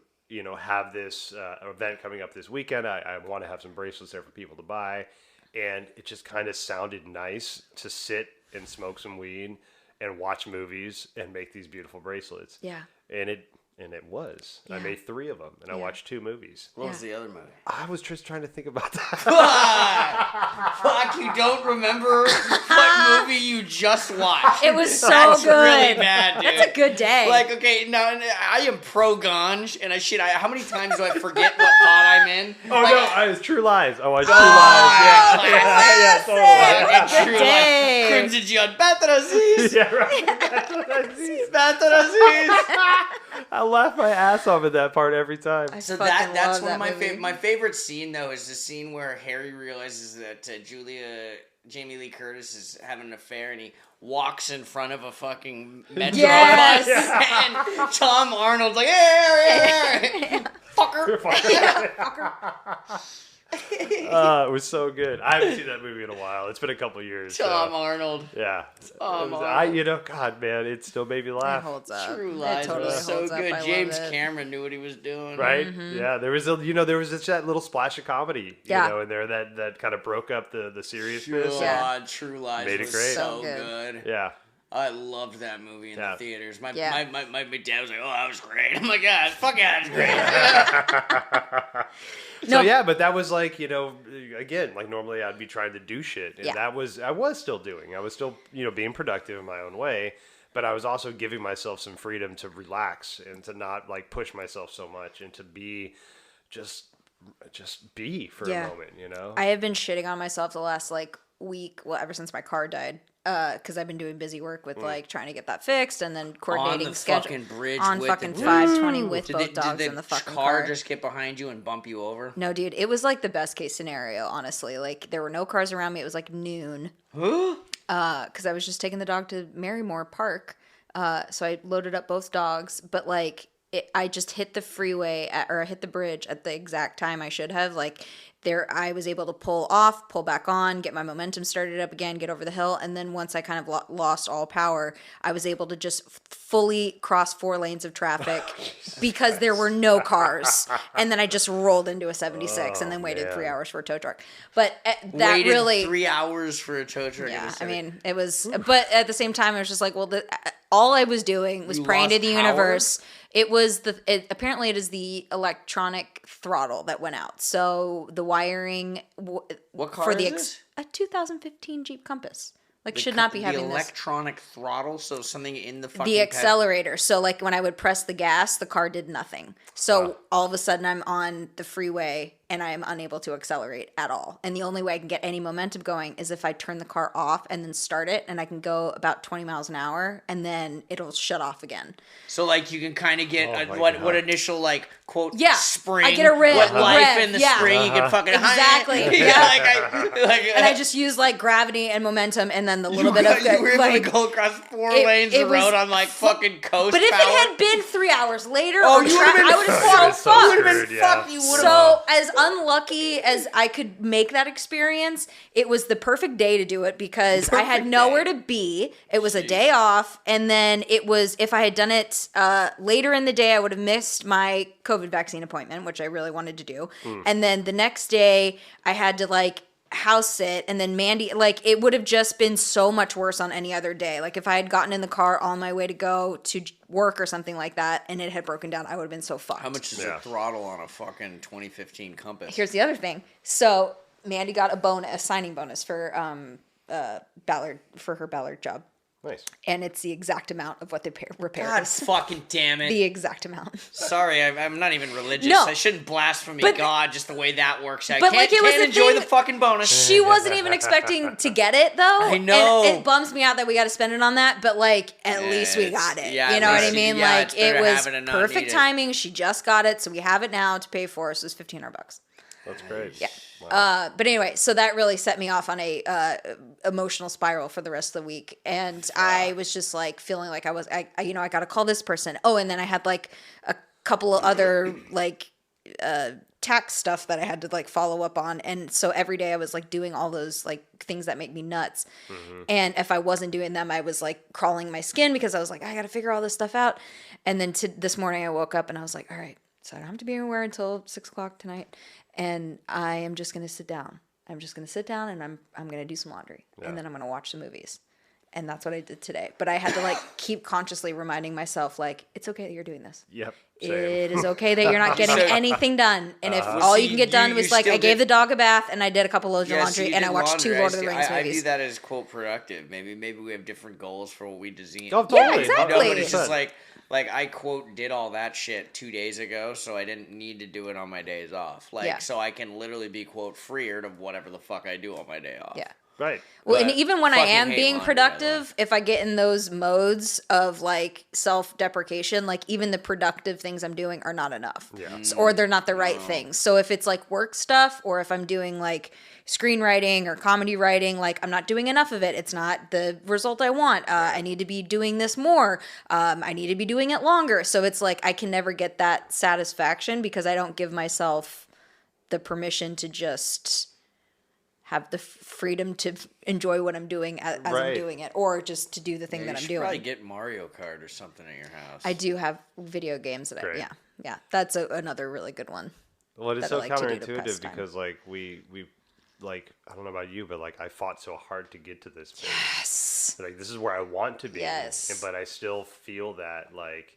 have this event coming up this weekend. I want to have some bracelets there for people to buy. And it just kind of sounded nice to sit and smoke some weed and watch movies and make these beautiful bracelets. Yeah. And it was. Yeah. I made 3 of them, and I watched 2 movies. What was the other movie? I was just trying to think about that. Fuck, you don't remember what movie you just watched. It was so That's good. Really bad, dude. That's a good day. Like, okay, now I am pro ganj, and how many times do I forget what thought I'm in? Oh, no, it's True Lies. I watched True Lies. Yeah, totally. Good day. Crimson Jihad. Batraziz. Yeah, right. Batraziz. I laugh my ass off at that part every time. So that's one of my favorite. My favorite scene though is the scene where Harry realizes that Jamie Lee Curtis is having an affair, and he walks in front of a fucking metro bus, and Tom Arnold's like, "Hey, fucker." It was so good. I haven't seen that movie in a while. It's been a couple years. Tom Arnold. Yeah. God, man, it still made me laugh. It holds up. True Lies was so good. James Cameron knew what he was doing. Right? Mm-hmm. Yeah. There was that little splash of comedy, in there that kind of broke up the seriousness. True Lies made it great. So good. Yeah. I loved that movie in the theaters. My dad was like, "Oh, that was great." I'm like, "Yeah, fuck yeah, it's great." But that was like, again, like normally I'd be trying to do shit. And I was still doing. I was still, being productive in my own way. But I was also giving myself some freedom to relax and to not like push myself so much and to be just be for a moment, I have been shitting on myself the last week, ever since my car died. Because I've been doing busy work with trying to get that fixed and then coordinating schedule fucking bridge on fucking 520 with both dogs in the fucking car. Just get behind you and bump you over? No, dude, it was like the best case scenario. Honestly, like there were no cars around me. It was like noon. Because I was just taking the dog to Marymore Park. So I loaded up both dogs, but I just hit the freeway or I hit the bridge at the exact time I should have. I was able to pull back on, get my momentum started up again, get over the hill. And then once I kind of lost all power, I was able to just fully cross 4 lanes of traffic because there were no cars. And then I just rolled into a 76 and then waited 3 hours for a tow truck. But waited 3 hours for a tow truck. Yeah, I mean, it was, but at the same time, I was just like, well, all I was doing was praying to the universe It was apparently it is the electronic throttle that went out. So the wiring what car is this? A 2015 Jeep Compass. Like, should not be having the electronic throttle, so something in the fucking the accelerator. So like when I would press the gas, the car did nothing. So all of a sudden I'm on the freeway and I am unable to accelerate at all. And the only way I can get any momentum going is if I turn the car off and then start it, and I can go about 20 miles an hour and then it'll shut off again. So like you can kind of get what initial like quote spring. I get a rev. What life in the spring you can fucking exactly. And I just use like gravity and momentum and then the little bit of you were able to go across 4 lanes of road on like fucking coast. But if power. it had been 3 hours later, I would have been so fucked. You would have been fucked. You would have. So as unlucky as I could make that experience, it was the perfect day to do it because I had nowhere to be. It was a day off, and then it was, if I had done it later in the day, I would have missed my COVID vaccine appointment, which I really wanted to do. And then the next day, I had to like house sit, and then Mandy, like, it would have just been so much worse on any other day. Like if I had gotten in the car on my way to go to work or something like that and it had broken down, I would have been so fucked. How much is a throttle on a fucking 2015 Compass? Here's the other thing. So Mandy got a signing bonus for Ballard, for her Ballard job. Nice. And it's the exact amount of what the repair God is. fucking damn it. The exact amount. Sorry, I'm not even religious. No. I shouldn't blaspheme God just the way that works. I but can't, like it was can't enjoy the fucking bonus. She wasn't even expecting to get it though. I know. And it bums me out that we got to spend it on that, but like at least we got it. Yeah, you know what I mean? Yeah, like it was perfect timing. She just got it, so we have it now to pay for. So it's $1,500. That's great. Yeah. Wow. But anyway, so that really set me off on a emotional spiral for the rest of the week, and I was just like feeling like I got to call this person. Oh, and then I had like a couple of other like tax stuff that I had to like follow up on, and so every day I was like doing all those like things that make me nuts. And if I wasn't doing them, I was like crawling my skin because I was like, I got to figure all this stuff out. And then this morning I woke up and I was like, all right, so I don't have to be anywhere until 6:00 tonight. And I am just going to sit down. I'm just going to sit down and I'm going to do some laundry. And then I'm going to watch the movies. And that's what I did today. But I had to like keep consciously reminding myself, like, it's okay that you're doing this. Yep. Same. It is okay that you're not getting anything done. And if all you can get done was like, I gave the dog a bath and I did a couple loads of laundry and I watched 2 Lord of the Rings movies. I view that as quote productive. Maybe we have different goals for what we design. Oh, totally. Yeah, exactly. You know, but it's just like I quote did all that shit 2 days ago, so I didn't need to do it on my days off. So I can literally be quote freer of whatever the fuck I do on my day off. Yeah. Right. Well, and even when I am being productive, if I get in those modes of like self-deprecation, like even the productive things I'm doing are not enough. Yeah. Or they're not the right things. So if it's like work stuff, or if I'm doing like screenwriting or comedy writing, like I'm not doing enough of it. It's not the result I want. I need to be doing this more. I need to be doing it longer. So it's like I can never get that satisfaction because I don't give myself the permission to just have the freedom to enjoy what I'm doing as I'm doing it, or just to do the thing that I'm doing. You should probably get Mario Kart or something at your house. I do have video games that that's another really good one. Well, it's so counterintuitive because like we like, I don't know about you, but like I fought so hard to get to this place. Yes. Like this is where I want to be. Yes. But I still feel that like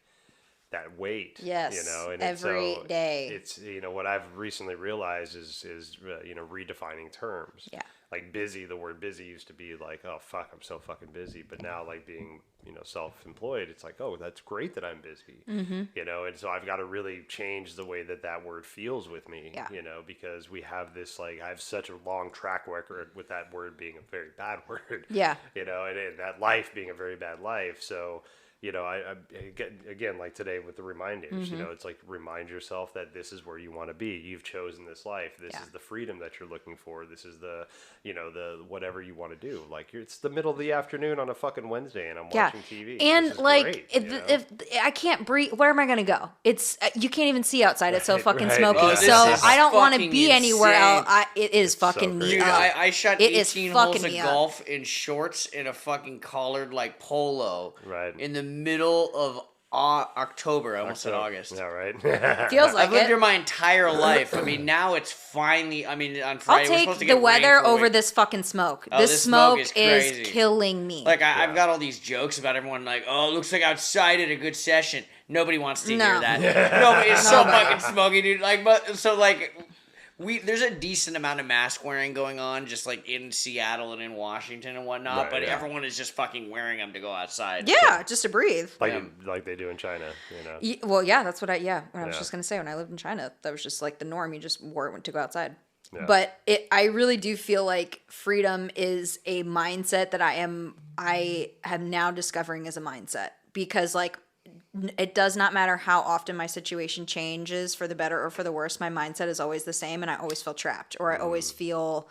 that weight. Yes. You know, and every day. It's what I've recently realized is redefining terms. Yeah. Like busy, the word busy used to be like, oh fuck, I'm so fucking busy. But now like being self-employed, it's like, oh, that's great that I'm busy. And so I've got to really change the way that word feels with me. Yeah. Because we have this like, I have such a long track record with that word being a very bad word. Yeah. And that life being a very bad life. So I again, like today with the reminders, it's like remind yourself that this is where you want to be. You've chosen this life. This is the freedom that you're looking for. This is the whatever you want to do. Like it's the middle of the afternoon on a fucking Wednesday and I'm watching TV. And like, if I can't breathe, where am I going to go? It's, you can't even see outside. It's so fucking smoky. Oh, so I don't want to be anywhere else. It is fucking me Dude, up. I shot 18 holes of golf up. in shorts in a fucking collared like polo. Right. In the middle of October. I almost said August. Yeah, right. Feels like I've lived here my entire life. I mean, now it's finally. I mean, on Friday I'll take the weather over this fucking smoke. Oh, this smoke is killing me. Like I've got all these jokes about everyone like, oh, it looks like outside at a good session. Nobody wants to hear that. Nobody. It's so fucking smoky, dude. Like, but so like. There's a decent amount of mask wearing going on, just like in Seattle and in Washington and whatnot. But everyone is just fucking wearing them to go outside. Yeah, just to breathe. Like they do in China, you know. Well, yeah, that's what I was just gonna say. When I lived in China, that was just like the norm. You just wore it to go outside. Yeah. But I really do feel like freedom is a mindset that I am now discovering as a mindset, because like. It does not matter how often my situation changes for the better or for the worse. My mindset is always the same, and I always feel trapped, or I always feel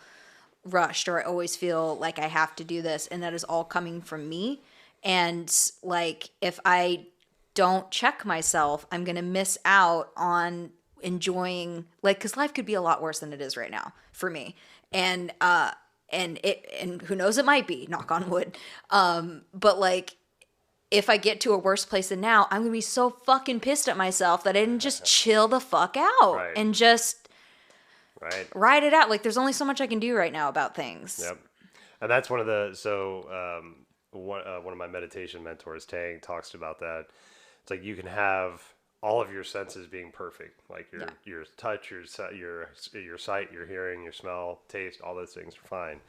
rushed, or I always feel like I have to do this, and that is all coming from me. And like, if I don't check myself, I'm gonna miss out on enjoying, like, because life could be a lot worse than it is right now for me, and who knows, it might be, knock on wood, but like. If I get to a worse place than now, I'm going to be so fucking pissed at myself that I didn't just chill the fuck out and just ride it out. Like, there's only so much I can do right now about things. Yep. And that's one of the, one of my meditation mentors, Tang, talks about that. It's like you can have all of your senses being perfect. Like your touch, your sight, your hearing, your smell, taste, all those things are fine.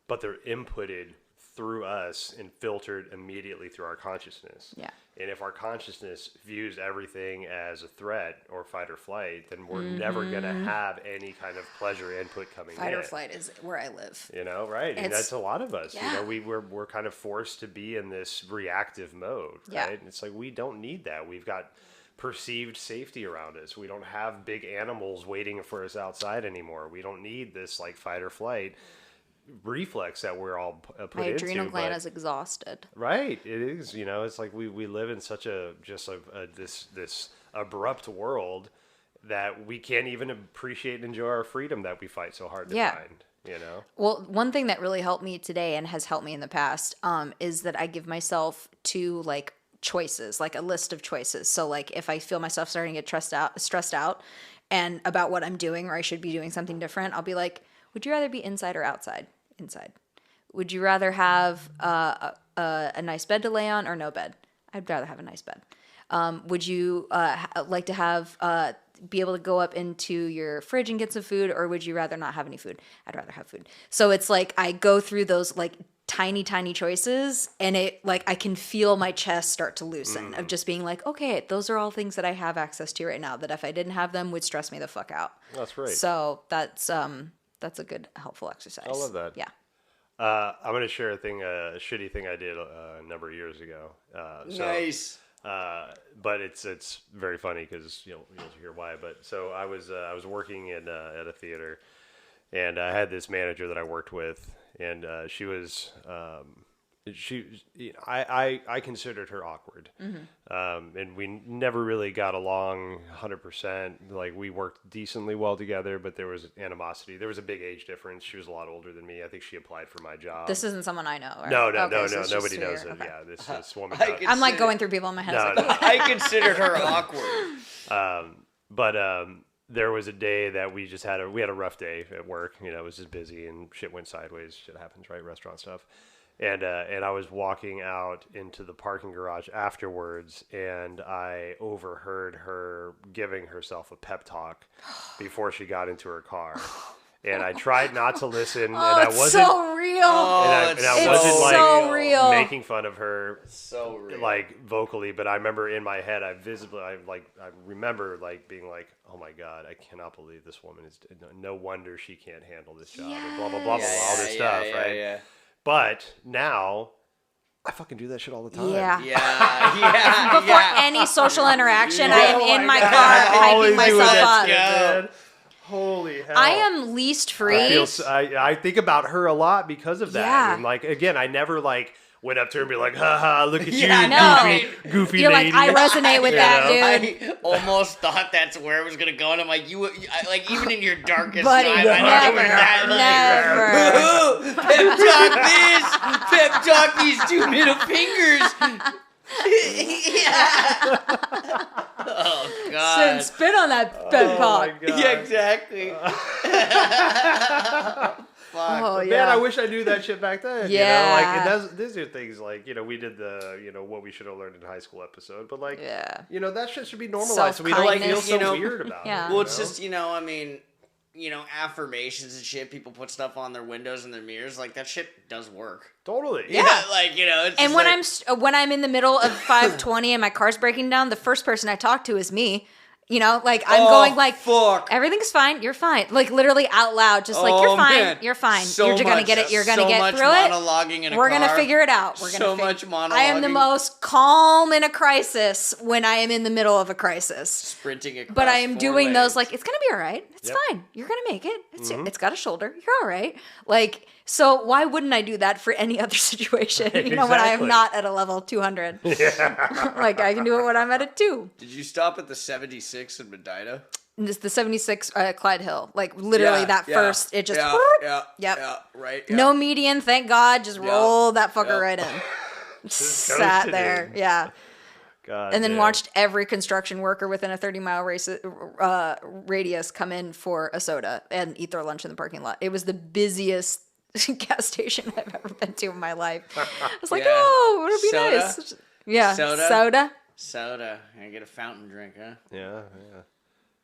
But they're inputted through us and filtered immediately through our consciousness. Yeah. And if our consciousness views everything as a threat or fight or flight, then we're never going to have any kind of pleasure input coming in. Fight or flight is where I live. You know, right? And that's a lot of us. Yeah. You know, we're kind of forced to be in this reactive mode, right? Yeah. And it's like, we don't need that. We've got perceived safety around us. We don't have big animals waiting for us outside anymore. We don't need this like fight or flight reflex that we're all put into. My adrenal gland is exhausted. Right, it is. You know, it's like we live in such this abrupt world that we can't even appreciate and enjoy our freedom that we fight so hard to find. You know. Well, one thing that really helped me today and has helped me in the past is that I give myself two like choices, like a list of choices. So like if I feel myself starting to get stressed out and about what I'm doing, or I should be doing something different, I'll be like, would you rather be inside or outside? Inside. Would you rather have a nice bed to lay on or no bed? I'd rather have a nice bed. Would you like to have be able to go up into your fridge and get some food, or would you rather not have any food? I'd rather have food. So it's like I go through those like tiny choices, and it like I can feel my chest start to loosen of just being like, okay, those are all things that I have access to right now that if I didn't have them would stress me the fuck out. That's right. So that's a good, helpful exercise. I love that. Yeah. I'm going to share a shitty thing I did a number of years ago. Nice. But it's very funny because you'll hear why. But so I was working at a theater, and I had this manager that I worked with, and she was I considered her awkward, and we never really got along 100%. Like we worked decently well together, but there was animosity. There was a big age difference. She was a lot older than me. I think she applied for my job. This isn't someone I know, right? No, nobody knows it. Okay. Yeah, this woman. I'm like going through people in my head. I considered her awkward. But there was a day that we just had a rough day at work. You know, it was just busy and shit went sideways. Shit happens, right? Restaurant stuff. And I was walking out into the parking garage afterwards, and I overheard her giving herself a pep talk before she got into her car. And I tried not to listen, and I wasn't so real. And I wasn't like so real. making fun of her, so real. like vocally. But I remember in my head, I remember like being like, "Oh my god, I cannot believe this woman is. No wonder she can't handle this job." Yes. And blah blah blah blah, all this stuff, right? Yeah. But now, I fucking do that shit all the time. Yeah. Before any social interaction, I am in my car hyping myself up. Holy hell. I am least free. I think about her a lot because of that. Yeah. And like, again, I never like went up to her and be like, haha, look at you, goofy You're lady. like, I resonate with that, dude. I almost thought that's where it was going to go. And I'm like, like even in your darkest Buddy, time, I never. Pep talk this, pep talk these two middle fingers. Oh God! Spit on that bed cock. Yeah, exactly. Fuck. Oh, yeah. Man, I wish I knew that shit back then. Yeah. You know? Like, and these are things like, we did the, what we should have learned in high school episode, but like, that shit should be normalized so we don't feel so weird about it. Yeah. Well, it's just, I mean, affirmations and shit. People put stuff on their windows and their mirrors. Like, that shit does work. Totally. Yeah. Like, it's and when I'm in the middle of 520 and my car's breaking down, the first person I talk to is me. Like I'm going like, fuck. Everything's fine. You're fine. Like literally out loud, just like you're fine. Man. You're fine. You're gonna get it. You're gonna get through it. Monologuing in a We're car. gonna figure it out. We're gonna much monologuing. I am the most calm in a crisis when I am in the middle of a crisis. Sprinting across. But I am doing lanes. those like it's gonna be all right. It's fine. You're gonna make it. It's got a shoulder. You're all right. Like. So why wouldn't I do that for any other situation? When I am not at a level 200. Yeah. Like I can do it when I'm at a 2. Did you stop at the 76 in Medina? This the 76 Clyde Hill. Like literally first, it just right. Yeah. No median, thank God. Just roll that fucker right in. Sat there. Yeah. God and then watched every construction worker within a 30-mile radius come in for a soda and eat their lunch in the parking lot. It was the busiest gas station I've ever been to in my life. I was like, oh, it would be soda? nice. Yeah, soda. I get a fountain drink, huh? Yeah.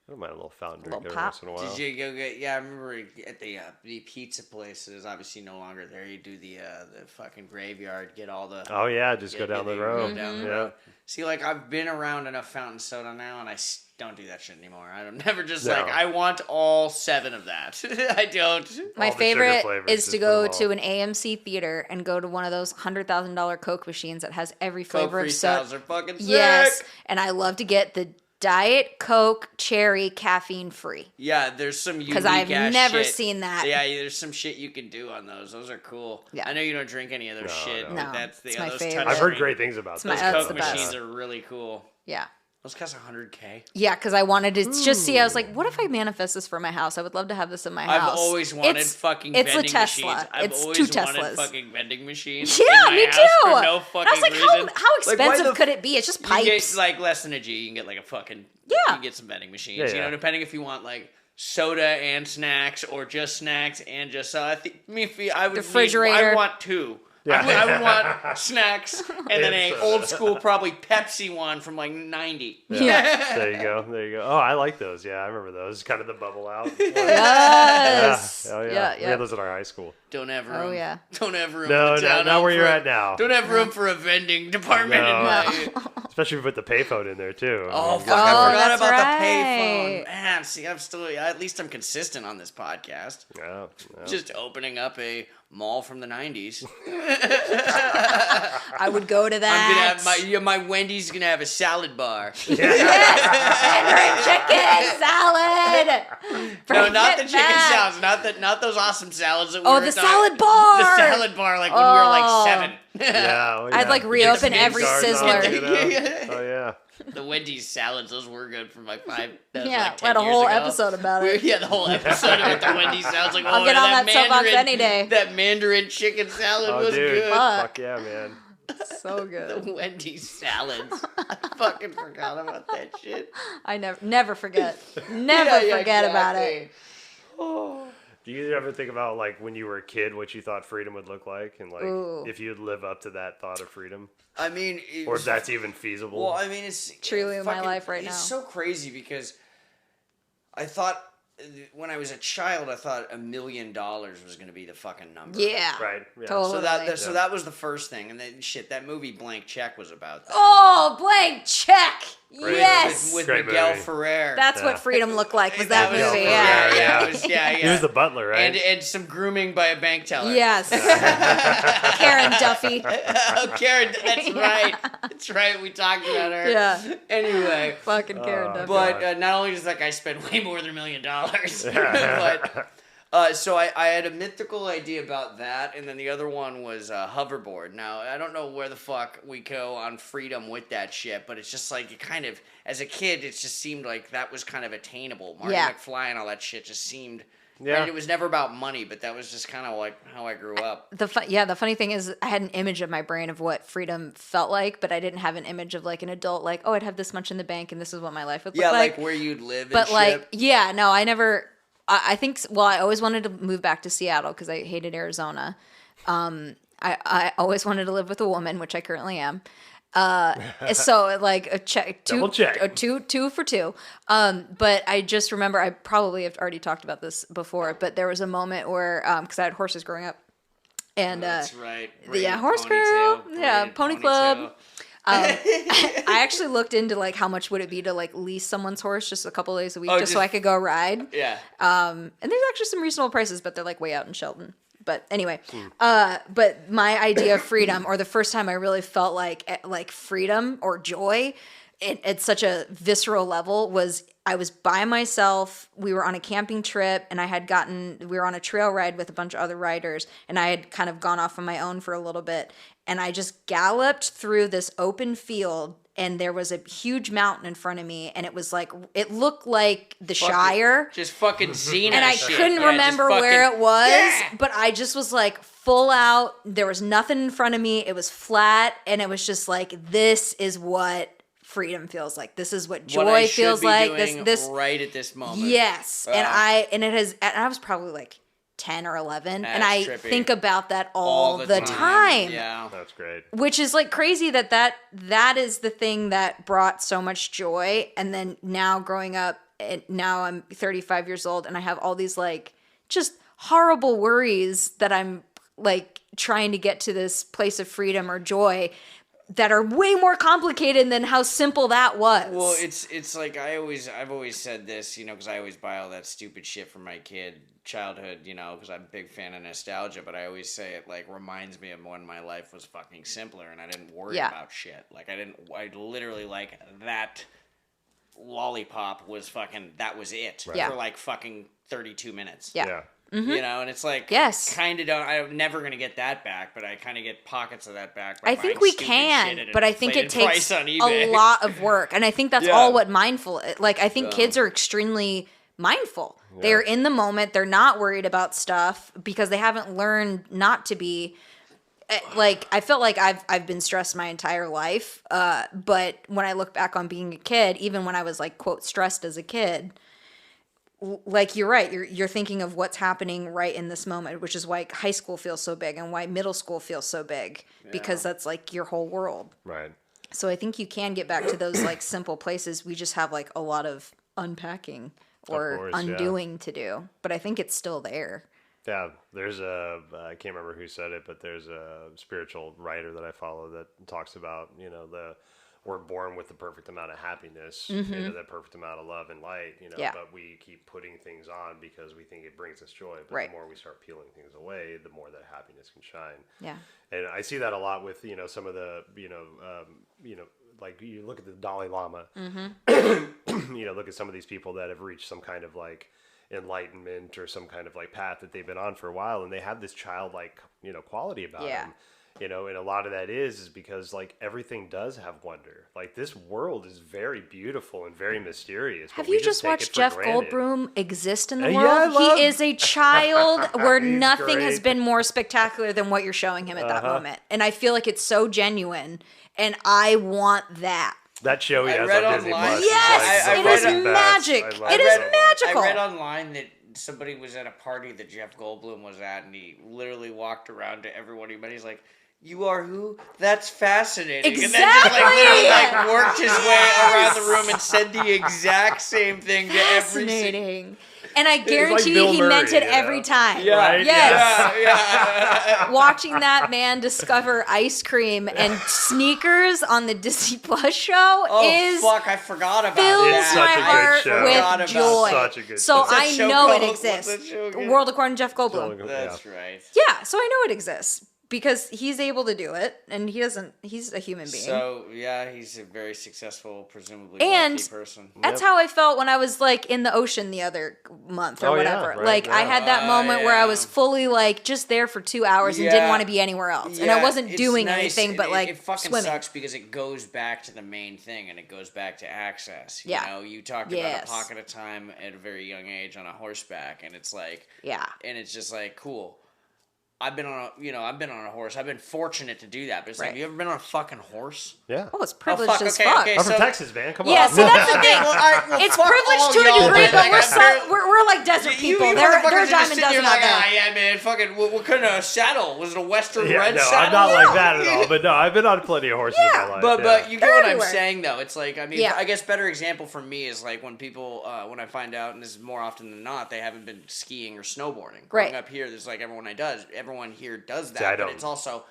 I don't mind a little fountain drink every pop. once in a while. Did you go get? Yeah, I remember at the pizza place is obviously no longer there. You do the fucking graveyard, get all the. Oh yeah, just go down the road. Down the road. See, like I've been around enough fountain soda now, and I don't do that shit anymore. I'm never just like I want all 7 of that. I don't. My favorite is to go to an AMC theater and go to one of those $100,000 Coke machines that has every flavor of soda. Coke freestyles are fucking sick. Yes, and I love to get the Diet Coke cherry caffeine free. Yeah, there's some unique because I've never shit. seen that. Yeah, there's some shit you can do on those. Those are cool. Yeah. I know you don't drink any of those shit. No, that's it's my favorite. I've heard great things about those. That's Coke machines are really cool. Yeah. Those cost $100K. Yeah, because I wanted to just see. I was like, what if I manifest this for my house? I would love to have this in my house. I've always wanted fucking vending machines. It's a Tesla. I've always wanted fucking vending machines. Yeah, in me my house too. For no fucking I was like, reason. how expensive could it be? It's just pipes. You get like less than a G. You can get like a fucking. Yeah. You can get some vending machines. You know, depending if you want like soda and snacks or just snacks and just. I think I would. Refrigerator. I want 2. Yeah. I would want snacks and then a old school probably Pepsi one from like 90. Yeah. There you go. Oh, I like those. Yeah, I remember those. Kind of the bubble out. Yes. Yeah. Oh, yeah. We had those at our high school. Don't have room. Oh, yeah. Don't have room. No, not where you're at now. Don't have room for a vending department in my... Especially if you put the payphone in there, too. Oh, fuck. I forgot about the payphone. Man, see, I'm still... At least I'm consistent on this podcast. Yeah. Just opening up a mall from the 90s. I would go to that. I'm gonna have my Wendy's gonna have a salad bar. Yes, chicken salad. No, not the chicken salads. Not those awesome salads that we were the salad bar. The salad bar, like when we were like 7. Yeah. I'd like reopen every Sizzler. Oh yeah. The Wendy's salads, those were good for my 5. Yeah, like 10 we had a years whole ago. episode about it. Yeah, the whole episode about the Wendy's salads. Like, I'll get on that soapbox any day. That Mandarin chicken salad was good. Fuck yeah, man. So good. The Wendy's salads. I fucking forgot about that shit. I never forget. Never forget about it. Oh. Do you ever think about like when you were a kid what you thought freedom would look like and like if you'd live up to that thought of freedom? I mean, or if that's even feasible. Well, I mean, it's truly in my life right now. It's so crazy because I thought when I was a child, I thought $1 million was going to be the fucking number. Yeah, right. Yeah. Totally. So that was the first thing, and then that movie Blank Check was about that. Oh, Blank Check. Great Yes, with Miguel movie. Ferrer. That's what freedom looked like. Was that Miguel movie? Ferrer, Yeah. He was the butler, right? And some grooming by a bank teller. Yes. Karen Duffy. Oh, Karen, that's right. That's right. We talked about her. Yeah. Anyway. Fucking Karen Duffy. But not only does that guy spend way more than $1 million, but so I had a mythical idea about that, and then the other one was hoverboard. Now, I don't know where the fuck we go on freedom with that shit, but it's just like, it kind of, as a kid, it just seemed like that was kind of attainable. Marty McFly and all that shit just seemed Yeah. And it was never about money, but that was just kind of like how I grew up. The funny thing is I had an image of my brain of what freedom felt like, but I didn't have an image of like an adult, like, oh, I'd have this much in the bank and this is what my life would look like. Yeah, like where you'd live but and like, shit. yeah, no, I never, I think, well, I always wanted to move back to Seattle because I hated Arizona. I always wanted to live with a woman, which I currently am. So like a check, two for two. But I just remember, I probably have already talked about this before, but there was a moment where, cause I had horses growing up, and that's right. Horse girl, pony club. I actually looked into like how much would it be to like lease someone's horse just a couple of days a week, just so I could go ride. Yeah. And there's actually some reasonable prices, but they're like way out in Shelton. But anyway, but my idea of freedom, or the first time I really felt like freedom or joy at such a visceral level, was I was by myself. We were on a camping trip, and we were on a trail ride with a bunch of other riders, and I had kind of gone off on my own for a little bit, and I just galloped through this open field. And there was a huge mountain in front of me, and it was like, it looked like the Shire. Just fucking Xena and I shit. couldn't remember where it was, but I just was like full out. There was nothing in front of me. It was flat, and it was just like, this is what freedom feels like. This is what joy feels like. This right at this moment. Yes, and I was probably like 10 or 11, that's and I trippy. think about that all the time. Yeah, that's great. Which is like crazy that is the thing that brought so much joy. And then now growing up, and now I'm 35 years old, and I have all these like just horrible worries that I'm like trying to get to this place of freedom or joy that are way more complicated than how simple that was. Well, it's like I've always said this, because I always buy all that stupid shit from my childhood, because I'm a big fan of nostalgia, but I always say it like reminds me of when my life was fucking simpler and I didn't worry about shit. Like I literally like that lollipop was fucking, that was it for like fucking 32 minutes. Yeah. Mm-hmm. And it's like, kind of I'm never going to get that back, but I kind of get pockets of that back. I think we can, but I think it takes a lot of work. And I think that's all what mindful, like I think kids are extremely mindful. Yeah. They're in the moment. They're not worried about stuff because they haven't learned not to be. Like I felt like I've been stressed my entire life. But when I look back on being a kid, even when I was like, quote, stressed as a kid, like you're right, you're thinking of what's happening right in this moment, which is why high school feels so big and why middle school feels so big, because that's like your whole world. Right. So I think you can get back to those like simple places. We just have like a lot of unpacking or undoing to do, but I think it's still there. Yeah, there's I can't remember who said it, but there's a spiritual writer that I follow that talks about, we're born with the perfect amount of happiness, the perfect amount of love and light, but we keep putting things on because we think it brings us joy. But the more we start peeling things away, the more that happiness can shine. Yeah. And I see that a lot with, some of the, like you look at the Dalai Lama, look at some of these people that have reached some kind of like enlightenment or some kind of like path that they've been on for a while, and they have this childlike, quality about them. And a lot of that is because like everything does have wonder. Like this world is very beautiful and very mysterious. Have you just watched Jeff Goldblum exist in the world? He is a child where nothing has been more spectacular than what you're showing him at that moment. And I feel like it's so genuine, and I want that. That show he has on Disney Plus. Yes, it is magic. It is magical. I read online that somebody was at a party that Jeff Goldblum was at, and he literally walked around to everyone he met. He's like, "You are who? That's fascinating." Exactly. And then just worked his way around the room and said the exact same thing to every single. And I guarantee he meant it every time. Yeah. Right? Yes. Yeah. Watching that man discover ice cream and sneakers on the Disney Plus show I forgot about that. Fills my heart with joy. Such a good so show. I know it exists. World According to Jeff Goldblum. That's right. Yeah, so I know it exists. because he's able to do it, and he's a human being. So, yeah, he's a very successful, presumably wealthy person. That's how I felt when I was, like, in the ocean the other month or whatever. Yeah, right, like, I had that moment where I was fully, like, just there for 2 hours and didn't want to be anywhere else. And I wasn't doing anything but, like, it fucking swimming. sucks because it goes back to the main thing, and it goes back to access. You know, you talk about a pocket of time at a very young age on a horseback, and it's like... Yeah. And it's just like, cool. I've been on a horse. I've been fortunate to do that. But it's like, have you ever been on a fucking horse? Yeah. Oh, it's privileged as fuck. I'm from Texas, man. Come on. Yeah, so that's the thing. It's privileged to a degree, but we're like desert people. There are dime a dozen out there. Yeah, man. Fucking, what kind of saddle? Was it a Western red saddle? I'm not like that at all. But no, I've been on plenty of horses in my life. But you get what I'm saying, though. It's like, I mean, I guess better example for me is like when people, when I find out, and this is more often than not, they haven't been skiing or snowboarding. Growing up here, there's like everyone here does that, but it's also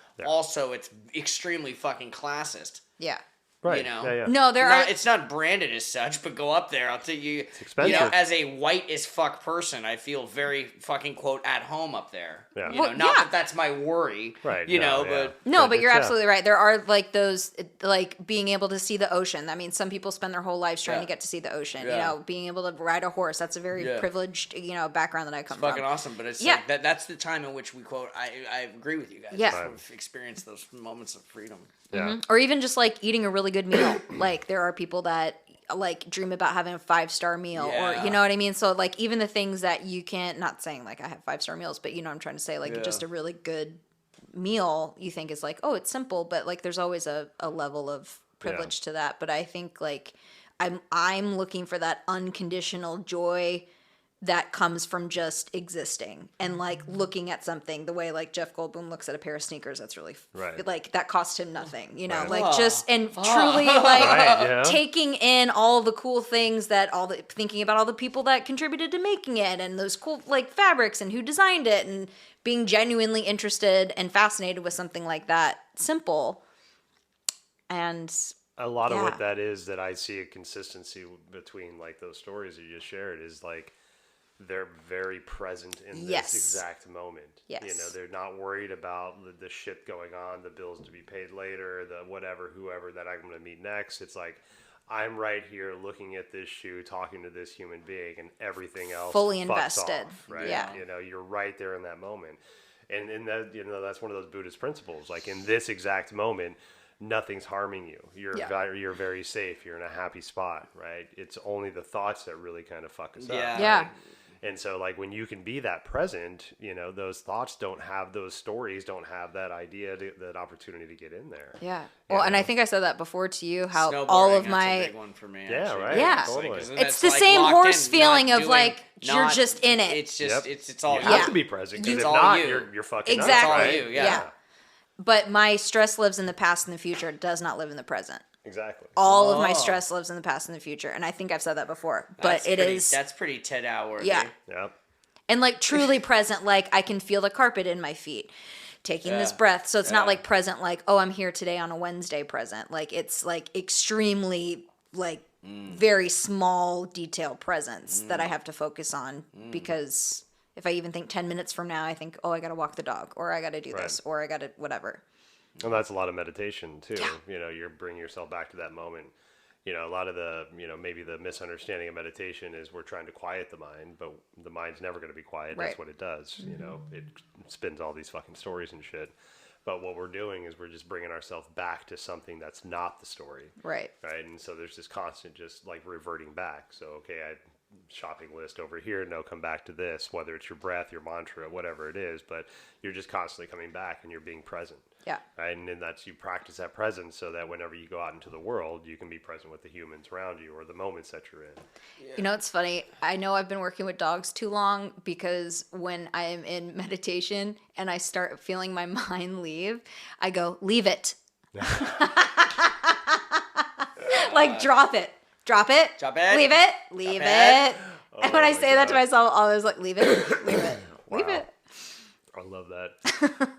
it's extremely fucking classist. Yeah. Right. You know? Yeah. No, it's not branded as such, but go up there. I'll tell you. It's expensive. You know, as a white as fuck person, I feel very fucking quote at home up there. Yeah. You know, not that that's my worry. Right. You know, but but you're absolutely right. There are like those like being able to see the ocean. I mean, some people spend their whole lives trying to get to see the ocean. You know, being able to ride a horse. That's a very privileged background that I come from. Fucking awesome, but it's like that's the time in which we quote. I agree with you guys. Yeah. We've experienced those moments of freedom. Yeah. Mm-hmm. Or even just like eating a really good meal. Like there are people that like dream about having a 5-star meal or you know what I mean? So like even the things that you can't, not saying like I have 5-star meals, but you know what I'm trying to say, like just a really good meal you think is like, oh, it's simple, but like there's always a level of privilege to that. But I think like I'm looking for that unconditional joy that comes from just existing and like looking at something the way like Jeff Goldblum looks at a pair of sneakers. That's really like that cost him nothing, you know, like just and truly like taking in all the cool things that thinking about all the people that contributed to making it and those cool like fabrics and who designed it and being genuinely interested and fascinated with something like that simple. And a lot of what that is that I see a consistency between like those stories that you just shared is like they're very present in this exact moment. Yes. You know, they're not worried about the shit going on, the bills to be paid later, the whoever that I'm going to meet next. It's like, I'm right here looking at this shoe, talking to this human being, and everything else fully invested. Off, right? Yeah. You know, you're right there in that moment. And that, you know, that's one of those Buddhist principles. Like in this exact moment, nothing's harming you. You're very safe. You're in a happy spot, right? It's only the thoughts that really kind of fuck us up. Yeah. Right? And so, like, when you can be that present, you know, those thoughts don't have, those stories don't have that idea, that opportunity to get in there. Yeah. Well, and I think I said that before to you, how all of my... That's a big one for me, yeah, right. Yeah. Totally. It's the same horse feeling of, like, you're just in it. It's just, it's all you. You have to be present, because if not, you're fucking nuts, right? It's all you, yeah. But my stress lives in the past and the future. It does not live in the present. Exactly. All of my stress lives in the past and the future. And I think I've said that before. But That's pretty Ted Howard. Yeah. Yep. And like truly present, like I can feel the carpet in my feet, taking this breath. So it's not like present, like, oh, I'm here today on a Wednesday present. Like it's like extremely like very small detail presence that I have to focus on because if I even think 10 minutes from now, I think, oh, I got to walk the dog or I got to do this or I got to whatever. And that's a lot of meditation too. Yeah. You know, you're bringing yourself back to that moment. You know, a lot of the, you know, maybe the misunderstanding of meditation is we're trying to quiet the mind, but the mind's never going to be quiet. Right. That's what it does. You know, it spins all these fucking stories and shit. But what we're doing is we're just bringing ourselves back to something that's not the story. Right. Right. And so there's this constant just like reverting back. So, okay, shopping list over here. No, come back to this, whether it's your breath, your mantra, whatever it is, but you're just constantly coming back and you're being present. Yeah. Right. And then you practice that presence so that whenever you go out into the world, you can be present with the humans around you or the moments that you're in. Yeah. You know, it's funny. I know I've been working with dogs too long because when I am in meditation and I start feeling my mind leave, I go, leave it. Like, drop it. Drop it. Drop it. Leave it. Leave it. And when I say that to myself, I was like, leave it. Leave it. Leave it. I love that.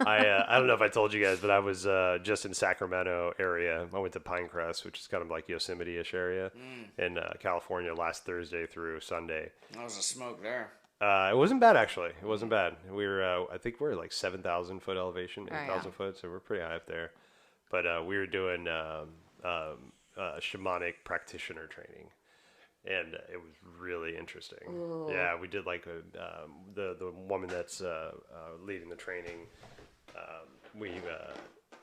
I don't know if I told you guys, but I was just in Sacramento area. I went to Pinecrest, which is kind of like Yosemite-ish area in California last Thursday through Sunday. That was a smoke there. It wasn't bad, actually. It wasn't bad. We were, I think we're like 7,000 foot elevation, 8,000 foot, so we're pretty high up there. But we were doing shamanic practitioner training, and it was really interesting. Ooh. Yeah, we did like the woman that's leading the training.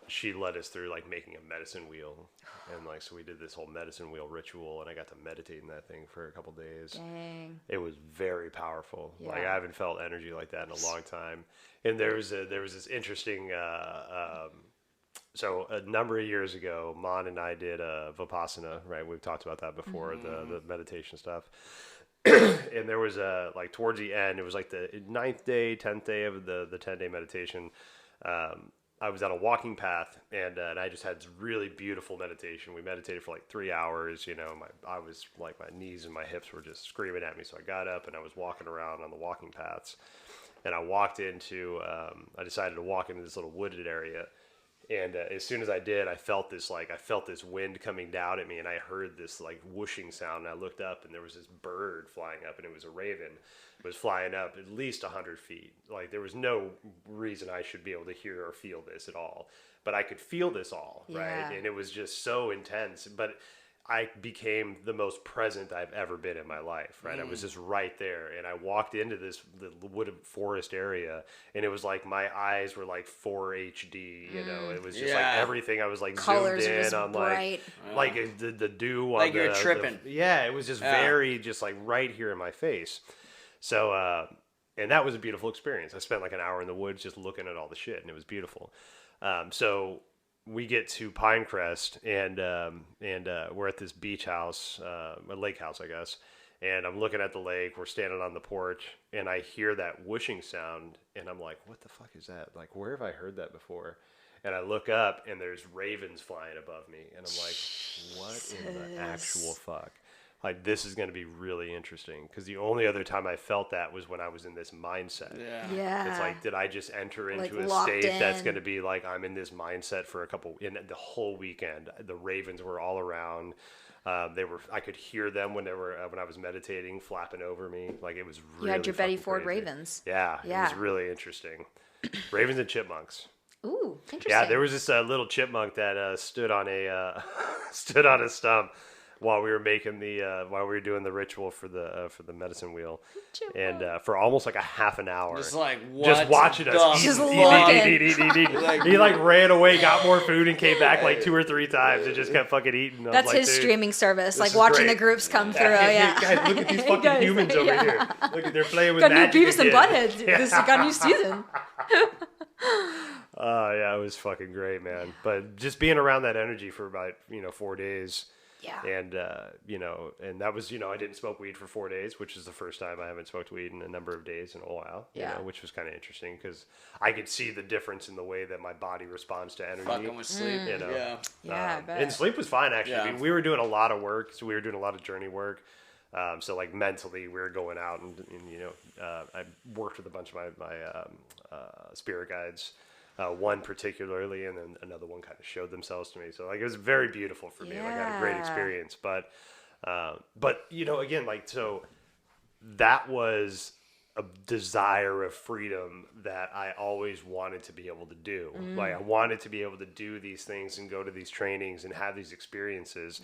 She led us through like making a medicine wheel, and like so we did this whole medicine wheel ritual, and I got to meditate in that thing for a couple days. Dang. It was very powerful. Yeah. Like I haven't felt energy like that in a long time. And there was this interesting. So a number of years ago, Mon and I did Vipassana. Right, we've talked about that before. Mm-hmm. The meditation stuff. And there was like towards the end, it was like the 9th day, 10th day of the 10-day meditation. I was on a walking path, and I just had this really beautiful meditation. We meditated for like 3 hours. You know, I was like, my knees and my hips were just screaming at me. So I got up and I was walking around on the walking paths, and I walked into. I decided to walk into this little wooded area, and as soon as I did, I felt this wind coming down at me, and I heard this like whooshing sound. And I looked up, and there was this bird flying up, and it was a raven. Was flying up at least 100 feet. Like there was no reason I should be able to hear or feel this at all, but I could feel this all, right? And it was just so intense, but I became the most present I've ever been in my life, right? I was just right there, and I walked into the wooded forest area, and it was like my eyes were like 4 HD, you know? It was just like everything. I was like colors zoomed in on bright. like the dew on like you're tripping. It was just very just like right here in my face. So, and that was a beautiful experience. I spent like an hour in the woods just looking at all the shit, and it was beautiful. So we get to Pinecrest, and we're at this beach house, a lake house, I guess. And I'm looking at the lake. We're standing on the porch, and I hear that whooshing sound, and I'm like, "What the fuck is that? Like, where have I heard that before?" And I look up, and there's ravens flying above me, and I'm like, "What in the actual fuck?" Like, this is going to be really interesting, because the only other time I felt that was when I was in this mindset. Yeah. It's like, did I just enter into like a state that's going to be like, I'm in this mindset for the whole weekend. The ravens were all around. I could hear them when I was meditating, flapping over me. Like, it was really You had your Betty Ford crazy. Ravens. Yeah, it was really interesting. Ravens and chipmunks. Ooh, interesting. Yeah, there was this little chipmunk that stood on a stump while we were doing the ritual for the medicine wheel, and for almost like a half an hour, just like just watching us eat. He like ran away, got more food, and came back like 2 or 3 times and just kept fucking eating. That's his streaming service, like watching the groups come through. Yeah, guys, look at these fucking humans over here. Look at they're playing with got magic. New Beavis and Butthead. This got a new season. Yeah, it was fucking great, man. But just being around that energy for about 4 days. Yeah. And, and that was, I didn't smoke weed for 4 days, which is the first time I haven't smoked weed in a number of days in a while, which was kind of interesting because I could see the difference in the way that my body responds to energy. Fucking with sleep. Yeah, I bet. And sleep was fine, actually. Yeah. I mean, we were doing a lot of work, so we were doing a lot of journey work. So like mentally we were going out and I worked with a bunch of my spirit guides. One particularly, and then another one kind of showed themselves to me. So like it was very beautiful for me. Like I had a great experience. But again, like so that was a desire of freedom that I always wanted to be able to do. Like I wanted to be able to do these things and go to these trainings and have these experiences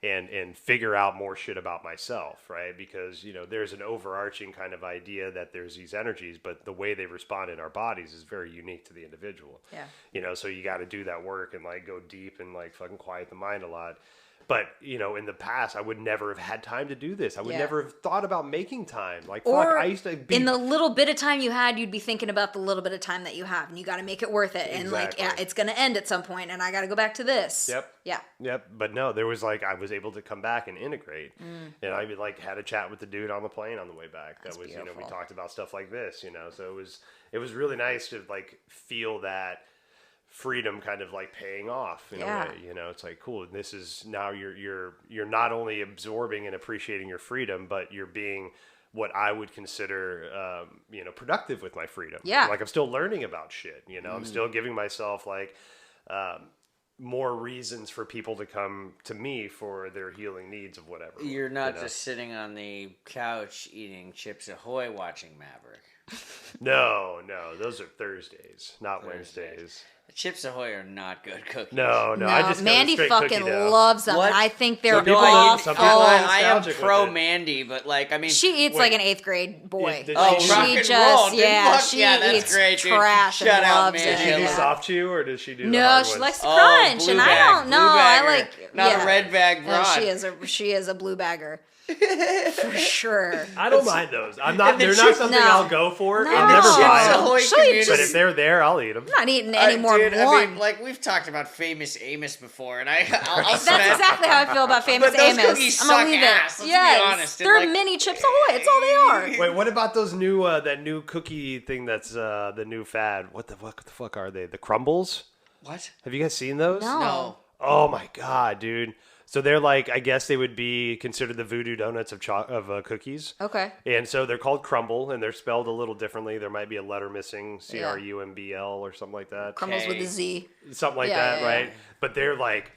and figure out more shit about myself, right? Because, there's an overarching kind of idea that there's these energies, but the way they respond in our bodies is very unique to the individual. Yeah. So you got to do that work and like go deep and like fucking quiet the mind a lot. But, in the past, I would never have had time to do this. I would never have thought about making time. Like, I used to be... in the little bit of time you had, you'd be thinking about the little bit of time that you have. And you got to make it worth it. Exactly. And, it's going to end at some point, and I got to go back to this. Yep. Yeah. Yep. But no, there was like, I was able to come back and integrate. And I had a chat with the dude on the plane on the way back. That was, beautiful. We talked about stuff like this, So it was really nice to, like, feel that freedom kind of like paying off in a way, it's like, cool. And this is now you're not only absorbing and appreciating your freedom, but you're being what I would consider, productive with my freedom. Yeah. Like I'm still learning about shit, I'm still giving myself like, more reasons for people to come to me for their healing needs of whatever. You're not just sitting on the couch eating Chips Ahoy watching Maverick. No, those are Thursdays, not Wednesdays. Chips Ahoy are not good cookies. No, I just Mandy fucking loves them. And I think they're awful. I am pro Mandy, but she eats like an 8th grade boy. She eats great, trash dude. and loves it. Does she do soft chew or does she do? No, she likes to crunch, and I don't know. I like not a red bag broad. She is a blue bagger. For sure. I don't mind those. I'm not. They're not something I'll go for. No. I'll never buy them. But if they're there, I'll eat them. I'm not eating any more than one. I mean, like we've talked about Famous Amos before, and I'll that's exactly how I feel about Famous Amos. I'm gonna leave ass, it. Yes, be honest. They're mini Chips Ahoy. It's all they are. Wait, what about those new that new cookie thing? That's the new fad. What the fuck are they? The crumbles? What? Have you guys seen those? No. Oh my god, dude. So they're like, I guess they would be considered the voodoo donuts of cookies. Okay. And so they're called crumble, and they're spelled a little differently. There might be a letter missing, CRUMBL or something like that. Crumbles with a Z. Something like that, right? But they're like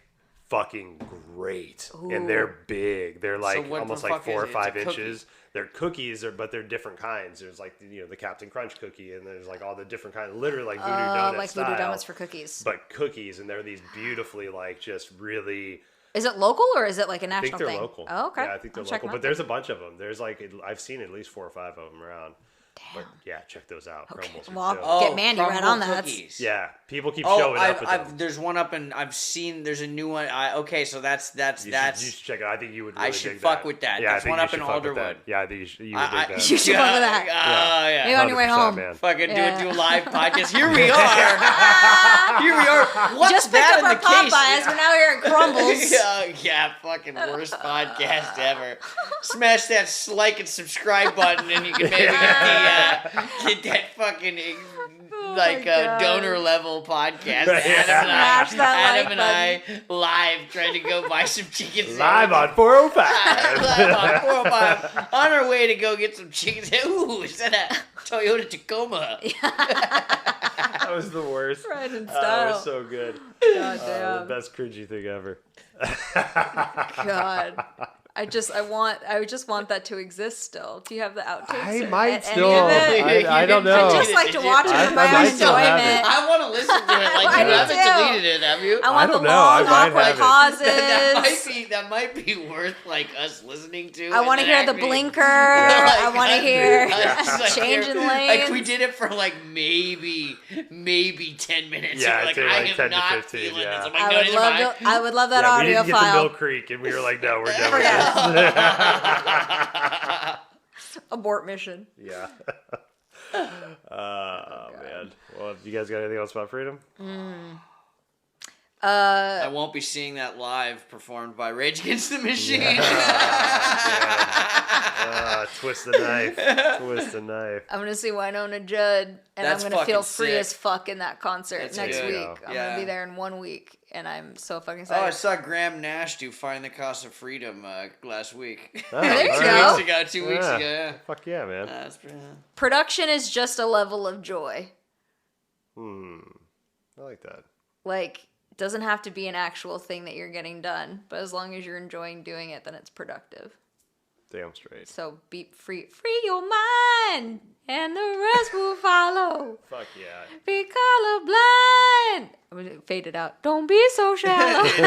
fucking great, and they're big. They're like almost like 4 or 5 inches. They're cookies, but they're different kinds. There's like the Captain Crunch cookie, and there's like all the different kinds, literally like voodoo donut like style, voodoo donuts for cookies. But cookies, and they're these beautifully like just really. Is it local or is it like a national thing? I think they're local. Oh, okay. Yeah, I think they're local. But there's a bunch of them. There's like, I've seen at least 4 or 5 of them around. Damn. But yeah, check those out. Okay. Crumbles. Well, I'll get Mandy right on that. Cookies. Yeah, people keep showing up with them. There's one up, and I've seen. There's a new one. So that's. You should check it out. I think you would. Really I should fuck with that. Yeah, there's one up in Alderwood. Yeah, I think you should dig that. You should fuck with that. Oh yeah. Maybe on your way home. Man. Fucking do a live podcast. Here we are. Here we are. What's just that picked up in our the case? Popeyes. We're now here at Crumbles. Yeah, fucking worst podcast ever. Smash that like and subscribe button, and you can maybe get that fucking donor level podcast. Adam and I live trying to go buy some chicken. Live on 405. Live on 405. On our way to go get some chicken. Ooh, is that a Toyota Tacoma? That was the worst. Right in style. That was so good. God damn. The best cringy thing ever. God. I just want that to exist still. Do you have the outtakes? I might still. Any of it? I don't know. I just like to watch it for my own enjoyment. I want to listen to it. Like you haven't deleted it, have you? I want the long awkward pauses. That might be worth like us listening to. I want to hear the blinker. I want to hear changing lanes. Like we did it for like maybe 10 minutes. Yeah, like I am 10 not to 15, feeling yeah. this. I'm like, I would love that we audio didn't get file. to Mill Creek, and we were like, no, we're done with this. Abort mission. Yeah. Man. Well, you guys got anything else about freedom? I won't be seeing that live performed by Rage Against the Machine. Twist the knife. Twist the knife. I'm going to see Winona Judd, and I'm going to feel free as fuck in that concert next week. I'm going to be there in 1 week, and I'm so fucking excited. Oh, I saw Graham Nash do Find the Cost of Freedom last week. Oh, there you go. 2 weeks ago, yeah. Fuck yeah, man. That's pretty, Production is just a level of joy. I like that. Like, it doesn't have to be an actual thing that you're getting done, but as long as you're enjoying doing it, then it's productive. Damn straight. So be free your mind, and the rest will follow. Fuck yeah. Be colorblind. I'm gonna fade it out. Don't be so shallow. he's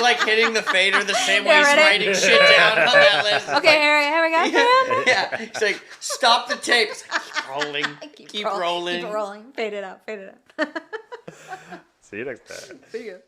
like hitting the fader the same way he's writing shit down on that list. Okay, here we go. Yeah. He's like, stop the tape. Keep rolling. Keep rolling. Keep rolling. Fade it out. See you next time. See you.